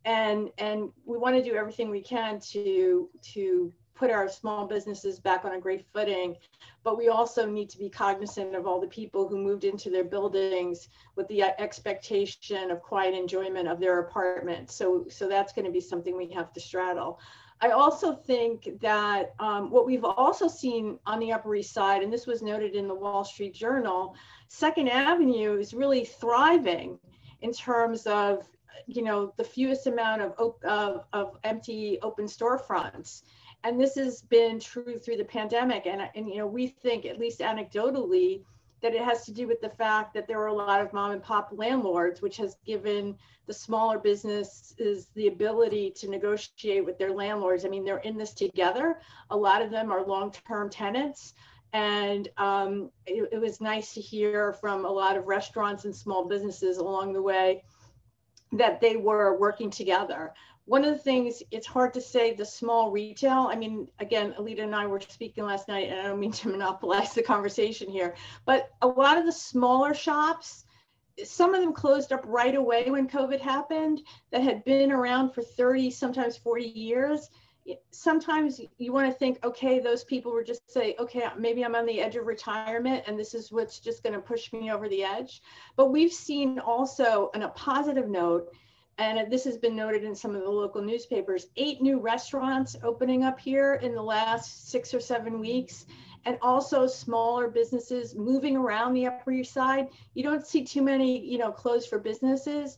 And we want to do everything we can to put our small businesses back on a great footing, but we also need to be cognizant of all the people who moved into their buildings with the expectation of quiet enjoyment of their apartment. So that's going to be something we have to straddle. I also think that what we've also seen on the Upper East Side, and this was noted in the Wall Street Journal, 2nd Avenue is really thriving in terms of, you know, the fewest amount of empty open storefronts. And this has been true through the pandemic. And you know, we think, at least anecdotally, that it has to do with the fact that there are a lot of mom and pop landlords, which has given the smaller businesses the ability to negotiate with their landlords. I mean, they're in this together. A lot of them are long-term tenants. And it was nice to hear from a lot of restaurants and small businesses along the way that they were working together. One of the things, it's hard to say the small retail. I mean, again, Alita and I were speaking last night, and I don't mean to monopolize the conversation here, but a lot of the smaller shops, some of them closed up right away when COVID happened, that had been around for 30, sometimes 40 years. Sometimes you want to think, okay, those people were just say, okay, maybe I'm on the edge of retirement and this is what's just going to push me over the edge. But we've seen also, on a positive note, and this has been noted in some of the local newspapers, 8 new restaurants opening up here in the last 6 or 7 weeks, and also smaller businesses moving around the Upper East Side. You don't see too many, you know, closed for business,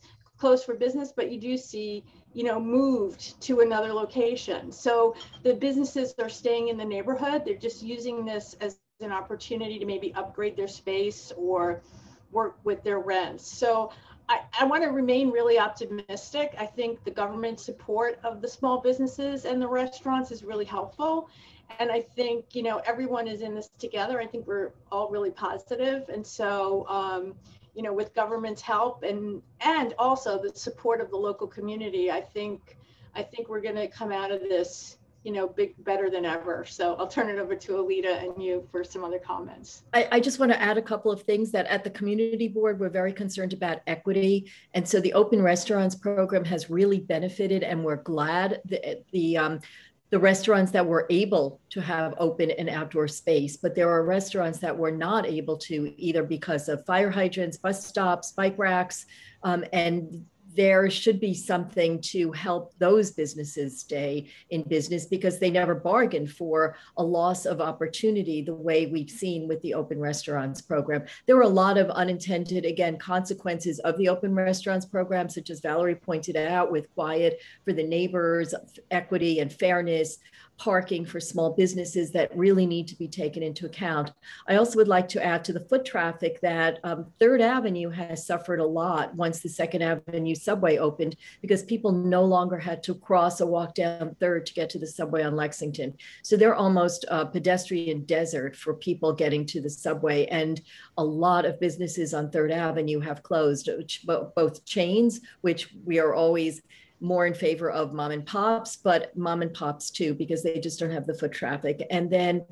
but you do see, you know, moved to another location. So the businesses are staying in the neighborhood. They're just using this as an opportunity to maybe upgrade their space or work with their rents. So I want to remain really optimistic. I think the government support of the small businesses and the restaurants is really helpful. And I think, you know, everyone is in this together. I think we're all really positive. And so, you know, with government's help and also the support of the local community, I think we're going to come out of this, you know, better than ever. So I'll turn it over to Alita and you for some other comments. I just want to add a couple of things. That at the community board, we're very concerned about equity. And so the open restaurants program has really benefited, and we're glad the the restaurants that were able to have open and outdoor space, but there are restaurants that were not able to, either because of fire hydrants, bus stops, bike racks, and there should be something to help those businesses stay in business, because they never bargained for a loss of opportunity the way we've seen with the open restaurants program. There were a lot of unintended, again, consequences of the open restaurants program, such as Valerie pointed out, with quiet for the neighbors, equity and fairness, parking for small businesses that really need to be taken into account. I also would like to add to the foot traffic that 3rd Avenue has suffered a lot once the 2nd Avenue subway opened, because people no longer had to cross or walk down 3rd to get to the subway on Lexington. So they're almost a pedestrian desert for people getting to the subway. And a lot of businesses on 3rd Avenue have closed, both chains, which we are always more in favor of mom and pops, but mom and pops too, because they just don't have the foot traffic. And then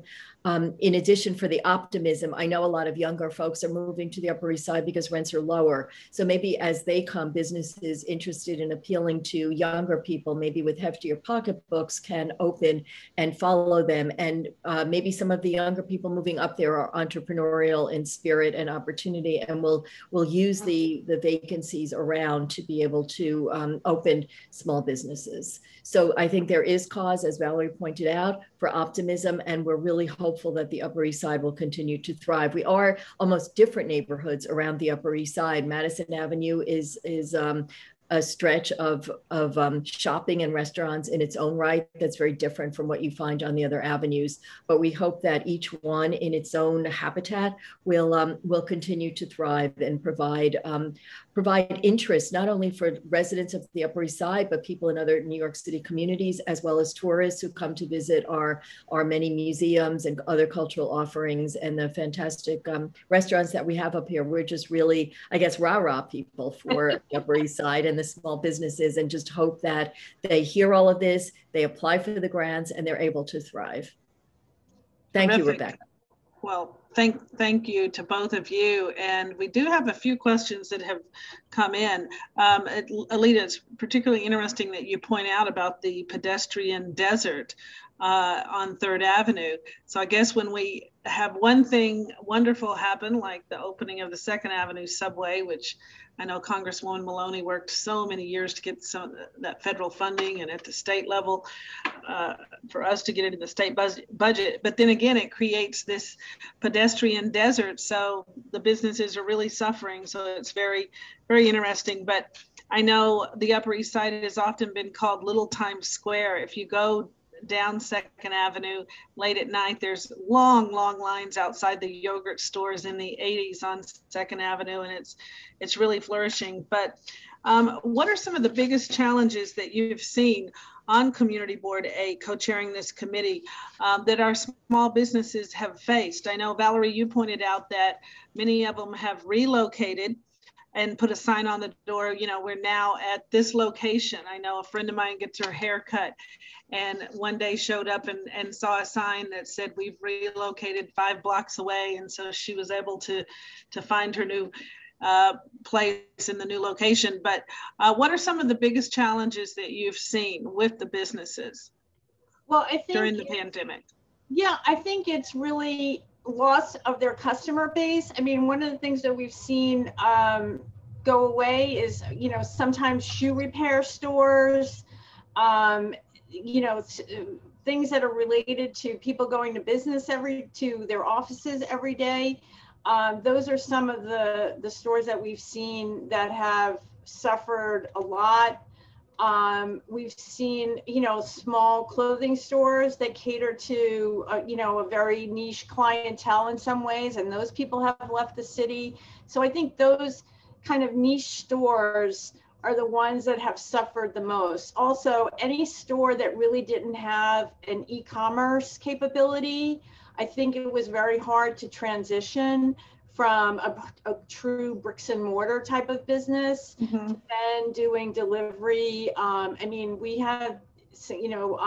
in addition, for the optimism, I know a lot of younger folks are moving to the Upper East Side because rents are lower. So maybe as they come, businesses interested in appealing to younger people, maybe with heftier pocketbooks, can open and follow them. And maybe some of the younger people moving up there are entrepreneurial in spirit and opportunity, and will use the vacancies around to be able to open small businesses. So I think there is cause, as Valerie pointed out, for optimism, and we're really hopeful that the Upper East Side will continue to thrive. We are almost different neighborhoods around the Upper East Side. Madison Avenue is a stretch of shopping and restaurants in its own right that's very different from what you find on the other avenues. But we hope that each one in its own habitat will continue to thrive and provide interest, not only for residents of the Upper East Side, but people in other New York City communities, as well as tourists who come to visit our many museums and other cultural offerings and the fantastic restaurants that we have up here. We're just really, I guess, rah-rah people for the Upper East Side and the small businesses, and just hope that they hear all of this, they apply for the grants, and they're able to thrive. Thank you, Rebecca. Well, thank you to both of you. And we do have a few questions that have come in. Alita, it's particularly interesting that you point out about the pedestrian desert on 3rd Avenue. So I guess when we have one thing wonderful happen, like the opening of the 2nd Avenue subway, which I know Congresswoman Maloney worked so many years to get some of that federal funding and at the state level for us to get into the state budget. But then again, it creates this pedestrian desert. So the businesses are really suffering. So it's very, very interesting. But I know the Upper East Side has often been called Little Times Square. If you go down 2nd Avenue late at night, there's long lines outside the yogurt stores in the 80s on 2nd Avenue, and it's really flourishing. But what are some of the biggest challenges that you've seen on Community Board A, co-chairing this committee, that our small businesses have faced? I know, Valerie, you pointed out that many of them have relocated and put a sign on the door, you know, we're now at this location. I know a friend of mine gets her hair cut and one day showed up and saw a sign that said, we've relocated 5 blocks away. And so she was able to find her new place in the new location. But what are some of the biggest challenges that you've seen with the businesses during the pandemic? Yeah, I think it's really loss of their customer base. I mean, one of the things that we've seen go away is, you know, sometimes shoe repair stores, you know, things that are related to people going to business to their offices every day. Those are some of the stores that we've seen that have suffered a lot. We've seen, you know, small clothing stores that cater to, you know, a very niche clientele in some ways, and those people have left the city. So I think those kind of niche stores are the ones that have suffered the most. Also, any store that really didn't have an e-commerce capability, I think it was very hard to transition from a true bricks and mortar type of business to then doing delivery. I mean, we had, you know,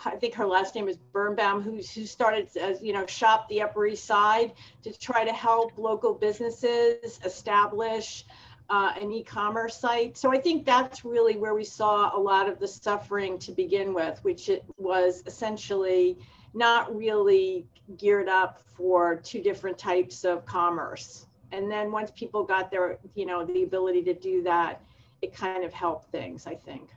I think her last name is Birnbaum, who started as, you know, Shop the Upper East Side to try to help local businesses establish an e-commerce site. So I think that's really where we saw a lot of the suffering to begin with, which it was essentially not really geared up for two different types of commerce. And then once people got their, the ability to do that, it kind of helped things, I think.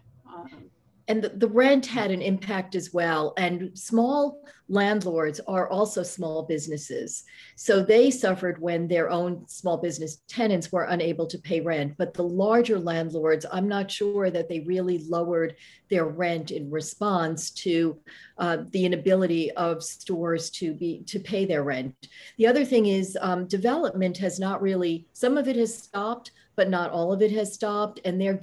And the rent had an impact as well. And small landlords are also small businesses. So they suffered when their own small business tenants were unable to pay rent. But the larger landlords, I'm not sure that they really lowered their rent in response to the inability of stores to pay their rent. The other thing is development has not really, some of it has stopped, but not all of it has stopped. And they're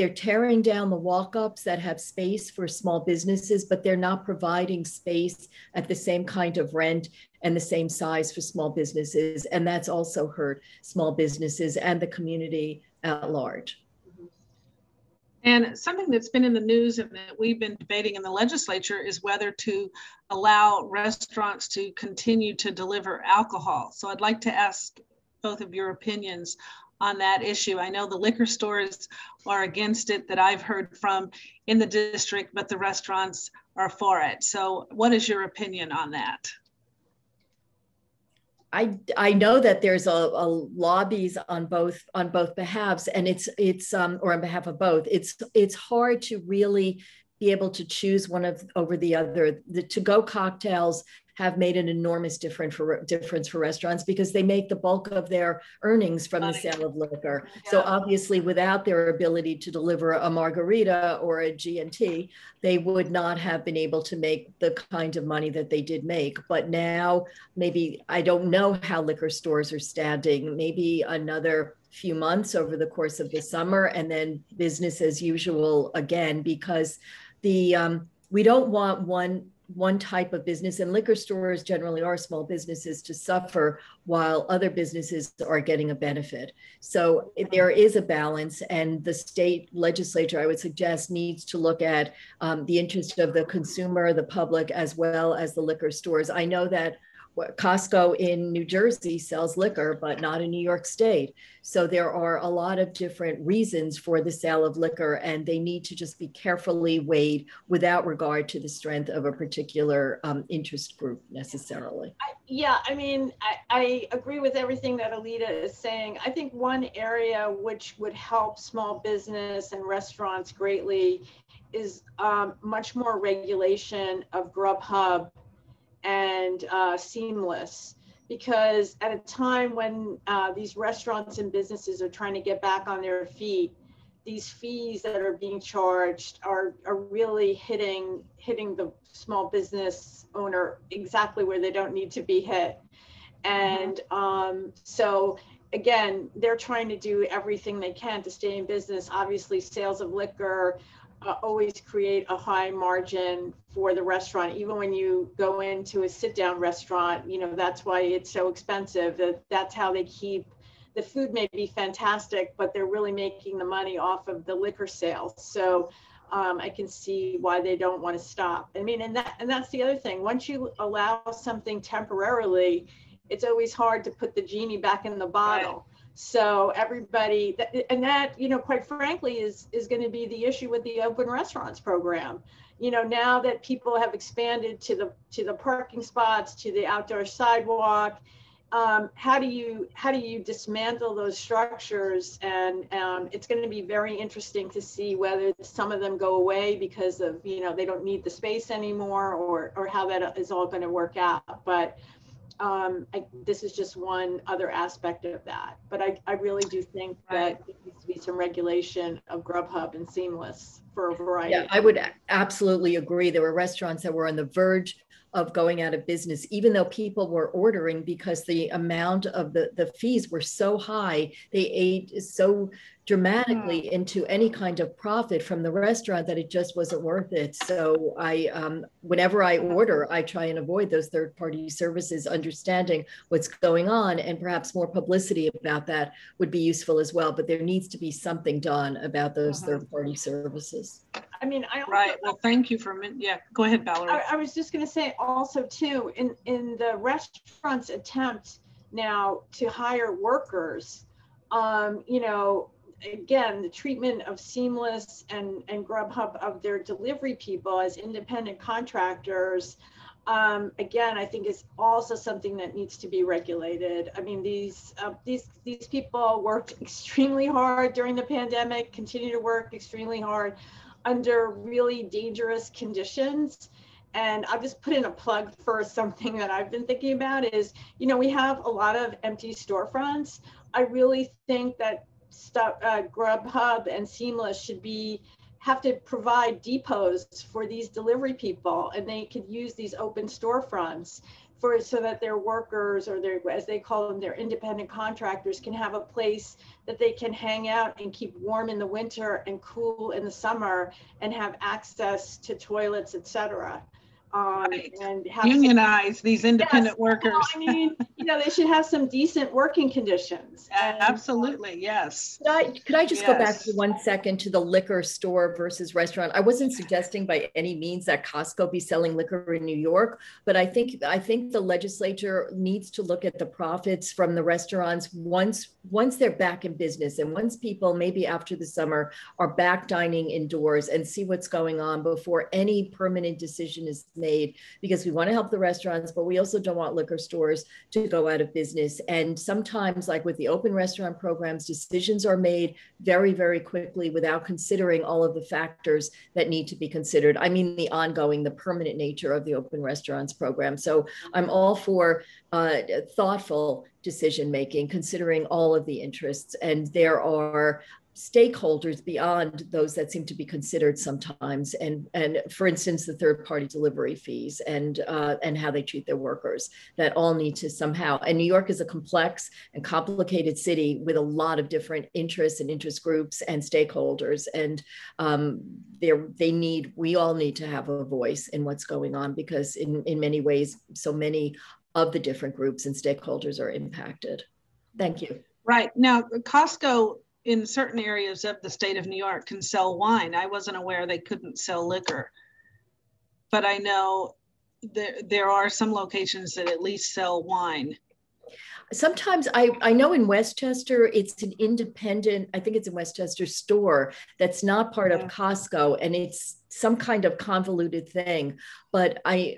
tearing down the walk-ups that have space for small businesses, but they're not providing space at the same kind of rent and the same size for small businesses. And that's also hurt small businesses and the community at large. And something that's been in the news and that we've been debating in the legislature is whether to allow restaurants to continue to deliver alcohol. So I'd like to ask both of your opinions on that issue. I know the liquor stores are against it that I've heard from in the district, but the restaurants are for it. So what is your opinion on that? I know that there's a lobbies on both behalves, and it's or on behalf of both. It's hard to really be able to choose one over the other. The to-go cocktails have made an enormous difference for restaurants because they make the bulk of their earnings from the sale of liquor. Yeah. So obviously without their ability to deliver a margarita or a G&T, they would not have been able to make the kind of money that they did make. But now maybe, I don't know how liquor stores are standing, maybe another few months over the course of the summer, and then business as usual again, because we don't want one type of business, and liquor stores generally are small businesses, to suffer while other businesses are getting a benefit. So there is a balance, and the state legislature, I would suggest, needs to look at the interest of the consumer, the public, as well as the liquor stores. I know that Costco in New Jersey sells liquor, but not in New York State. So there are a lot of different reasons for the sale of liquor, and they need to just be carefully weighed without regard to the strength of a particular interest group necessarily. I agree with everything that Alida is saying. I think one area which would help small business and restaurants greatly is much more regulation of Grubhub and Seamless, because at a time when these restaurants and businesses are trying to get back on their feet, these fees that are being charged are really hitting the small business owner exactly where they don't need to be hit. And so again, they're trying to do everything they can to stay in business. Obviously, sales of liquor always create a high margin for the restaurant. Even when you go into a sit-down restaurant, that's why it's so expensive. That's how they keep, the food may be fantastic, but they're really making the money off of the liquor sales. So I can see why they don't want to stop. And that's the other thing. Once you allow something temporarily, it's always hard to put the genie back in the bottle. Right. So everybody, quite frankly, is going to be the issue with the open restaurants program. Now that people have expanded to the parking spots, to the outdoor sidewalk, how do you dismantle those structures? And it's going to be very interesting to see whether some of them go away because of they don't need the space anymore, or how that is all going to work out. But this is just one other aspect of that. But I really do think that there needs to be some regulation of Grubhub and Seamless for a variety. Yeah, I would absolutely agree. There were restaurants that were on the verge of going out of business, even though people were ordering, because the amount of the fees were so high. They ate so dramatically into any kind of profit from the restaurant that it just wasn't worth it. So whenever I order, I try and avoid those third-party services, understanding what's going on, and perhaps more publicity about that would be useful as well. But there needs to be something done about those third-party services. Well, thank you for go ahead, Valerie. I was just going to say also too, in the restaurant's attempt now to hire workers, You know, again, the treatment of Seamless and Grubhub of their delivery people as independent contractors, again, I think is also something that needs to be regulated. I mean, these people worked extremely hard during the pandemic, continue to work extremely hard under really dangerous conditions. And I'll just put in a plug for something that I've been thinking about is, you know, we have a lot of empty storefronts. I really think that Grubhub and Seamless should have to provide depots for these delivery people, and they could use these open storefronts so that their workers, or their, as they call them, their independent contractors, can have a place that they can hang out and keep warm in the winter and cool in the summer, and have access to toilets, etc. Right. And unionize these independent workers. I mean, you know, they should have some decent working conditions. Absolutely, yes. Could I just go back for 1 second to the liquor store versus restaurant? I wasn't suggesting by any means that Costco be selling liquor in New York, but I think the legislature needs to look at the profits from the restaurants once they're back in business, and once people maybe after the summer are back dining indoors, and see what's going on before any permanent decision is made, because we want to help the restaurants, but we also don't want liquor stores to go out of business. And sometimes, like with the open restaurant programs, decisions are made very, very quickly without considering all of the factors that need to be considered. I mean, the permanent nature of the open restaurants program. So I'm all for thoughtful decision making, considering all of the interests. And there are stakeholders beyond those that seem to be considered sometimes, and for instance, the third-party delivery fees and how they treat their workers, that all need to somehow. And New York is a complex and complicated city with a lot of different interests and interest groups and stakeholders, and we all need to have a voice in what's going on, because in many ways, so many of the different groups and stakeholders are impacted. Thank you. Right. Now, Costco in certain areas of the state of New York can sell wine. I wasn't aware they couldn't sell liquor, but I know there are some locations that at least sell wine. Sometimes I know in Westchester, it's an independent, I think it's in Westchester store that's not part of Costco, and it's some kind of convoluted thing. But I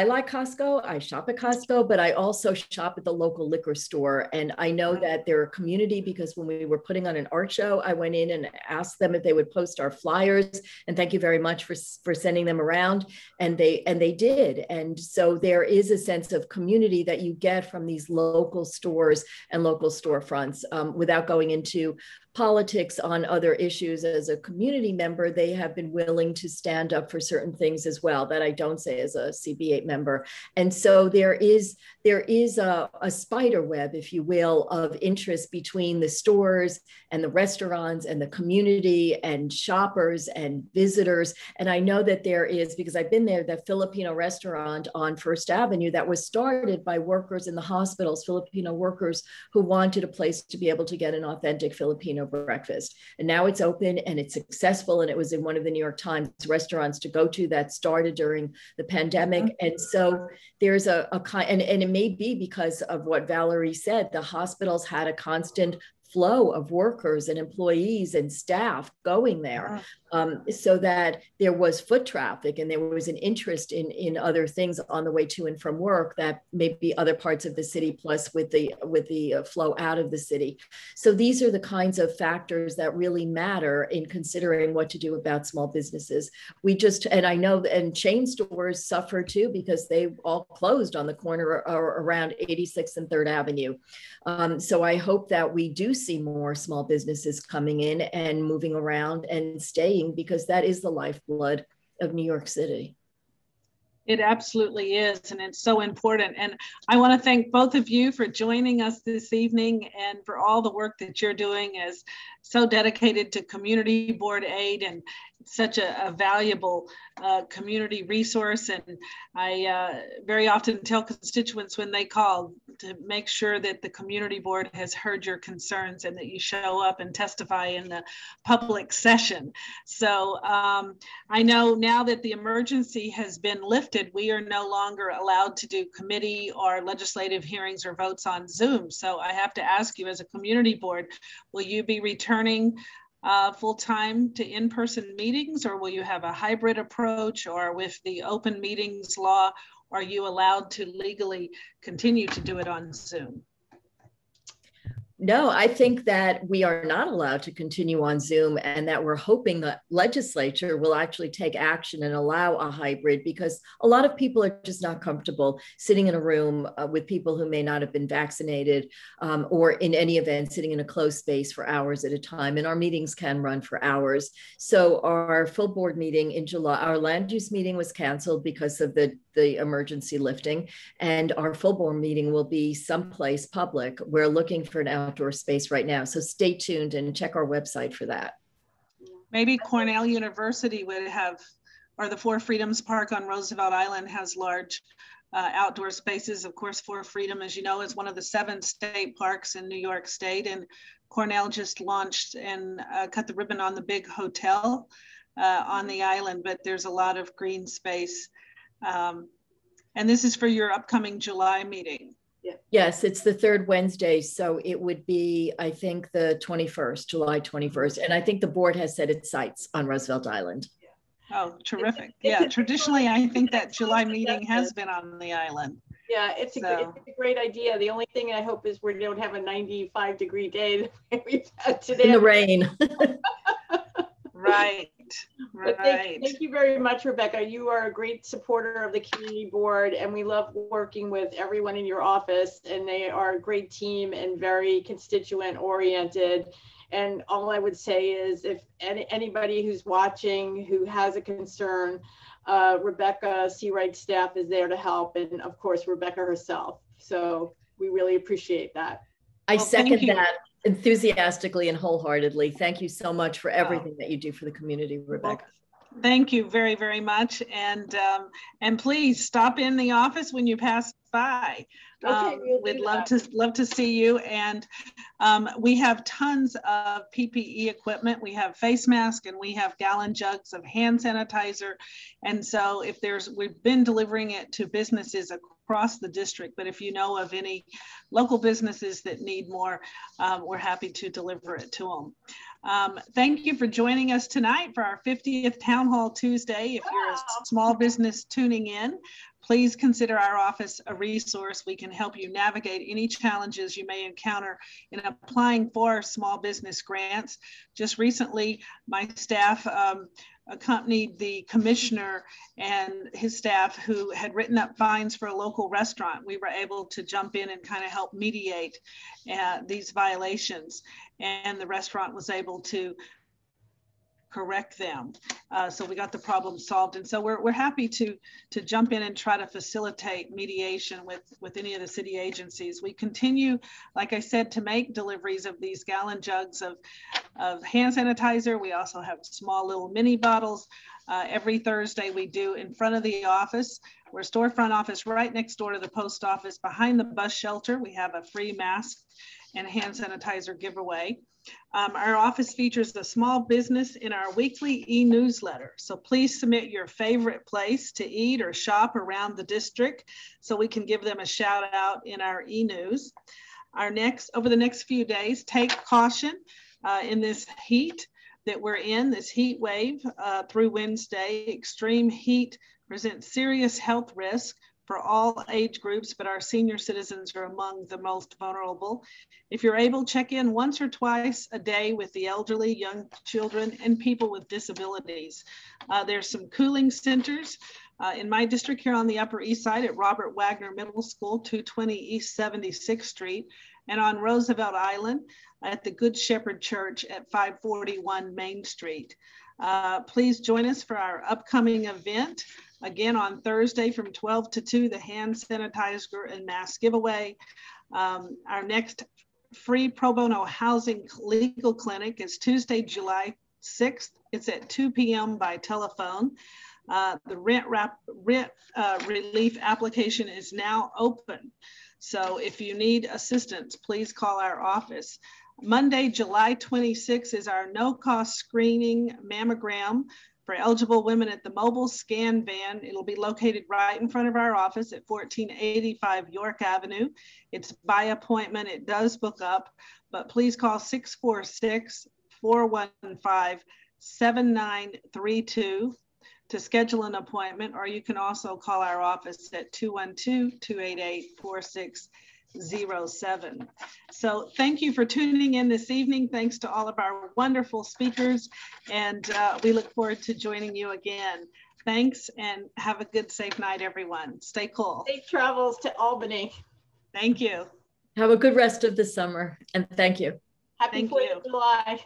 like Costco, I shop at Costco, but I also shop at the local liquor store. And I know that they're a community, because when we were putting on an art show, I went in and asked them if they would post our flyers. And thank you very much for sending them around. And they did. And so there is a sense of community that you get from these local stores and local storefronts. Without going into politics on other issues, as a community member, they have been willing to stand up for certain things as well that I don't say as a CB8 member. And so there is a spider web, if you will, of interest between the stores and the restaurants and the community and shoppers and visitors. And I know that there is, because I've been there, that Filipino restaurant on First Avenue that was started by workers in the hospitals, Filipino workers who wanted a place to be able to get an authentic Filipino breakfast. And now it's open and it's successful. And it was in one of the New York Times restaurants to go to that started during the pandemic. And so there's a kind, and it may be because of what Valerie said, the hospitals had a constant flow of workers and employees and staff going there, so that there was foot traffic and there was an interest in other things on the way to and from work that maybe other parts of the city, plus with the flow out of the city. So these are the kinds of factors that really matter in considering what to do about small businesses. And I know, and chain stores suffer too, because they all closed on the corner around 86th and 3rd Avenue. So I hope that we do see more small businesses coming in and moving around and staying, because that is the lifeblood of New York City. It absolutely is, and it's so important. And I want to thank both of you for joining us this evening, and for all the work that you're doing as so dedicated to community board aid, and such a valuable community resource. And I very often tell constituents when they call to make sure that the community board has heard your concerns and that you show up and testify in the public session. So I know now that the emergency has been lifted, lifted, we are no longer allowed to do committee or legislative hearings or votes on Zoom. So I have to ask you, as a community board, will you be returning full-time to in-person meetings, or will you have a hybrid approach? Or with the open meetings law, are you allowed to legally continue to do it on Zoom? No, I think that we are not allowed to continue on Zoom, and that we're hoping the legislature will actually take action and allow a hybrid, because a lot of people are just not comfortable sitting in a room with people who may not have been vaccinated, or in any event, sitting in a closed space for hours at a time. And our meetings can run for hours. So our full board meeting in July, our land use meeting was canceled because of the emergency lifting, and our full board meeting will be someplace public. We're looking for an outdoor space right now, so stay tuned and check our website for that. Maybe Cornell University would have, or the Four Freedoms Park on Roosevelt Island has large outdoor spaces. Of course, Four Freedom, as you know, is one of the 7 state parks in New York State, and Cornell just launched and cut the ribbon on the big hotel on the island, but there's a lot of green space. And this is for your upcoming July meeting. Yeah. Yes, it's the 3rd Wednesday. So it would be, I think, the 21st, July 21st. And I think the board has set its sights on Roosevelt Island. Oh, terrific. Yeah, traditionally, I think that July meeting has been on the island. Yeah, it's a great idea. The only thing I hope is we don't have a 95-degree day that we've had today. In the rain. Right. Thank you very much, Rebecca. You are a great supporter of the community board, and we love working with everyone in your office, and they are a great team and very constituent oriented. And all I would say is, if anybody who's watching who has a concern, Rebecca Seawright staff is there to help, and of course Rebecca herself. So we really appreciate that. I second that enthusiastically and wholeheartedly. Thank you so much for everything that you do for the community, Rebecca. Thank you very, very much. And please stop in the office when you pass by. Okay, we'd love to see you. And we have tons of PPE equipment. We have face masks, and we have gallon jugs of hand sanitizer. And so we've been delivering it to businesses across the district, but if you know of any local businesses that need more, we're happy to deliver it to them. Thank you for joining us tonight for our 50th Town Hall Tuesday. If you're a small business tuning in, please consider our office a resource. We can help you navigate any challenges you may encounter in applying for small business grants. Just recently, my staff accompanied the commissioner and his staff who had written up fines for a local restaurant. We were able to jump in and kind of help mediate these violations, and the restaurant was able to correct them. So we got the problem solved. And so we're happy to jump in and try to facilitate mediation with any of the city agencies. We continue, like I said, to make deliveries of these gallon jugs of hand sanitizer. We also have small little mini bottles. Every Thursday we do in front of the office. We're a storefront office right next door to the post office. Behind the bus shelter, we have a free mask and hand sanitizer giveaway. Our office features the small business in our weekly e-newsletter. So please submit your favorite place to eat or shop around the district so we can give them a shout out in our e-news. Over the next few days, take caution in this heat that we're in, this heat wave through Wednesday. Extreme heat presents serious health risk for all age groups, but our senior citizens are among the most vulnerable. If you're able, check in once or twice a day with the elderly, young children, and people with disabilities. There's some cooling centers in my district here on the Upper East Side at Robert Wagner Middle School, 220 East 76th Street, and on Roosevelt Island at the Good Shepherd Church at 541 Main Street. Please join us for our upcoming event. Again, on Thursday from 12 to 2, the hand sanitizer and mask giveaway. Our next free pro bono housing legal clinic is Tuesday, July 6th. It's at 2 p.m. by telephone. The rent relief application is now open. So if you need assistance, please call our office. Monday, July 26th is our no-cost screening mammogram For eligible women at the mobile scan van, it'll be located right in front of our office at 1485 York Avenue. It's by appointment. It does book up, but please call 646-415-7932 to schedule an appointment, or you can also call our office at 212-288-4607. So thank you for tuning in this evening. Thanks to all of our wonderful speakers, and we look forward to joining you again. Thanks, and have a good, safe night, everyone. Stay cool. Safe travels to Albany. Thank you. Have a good rest of the summer, and thank you. Happy 4th of July.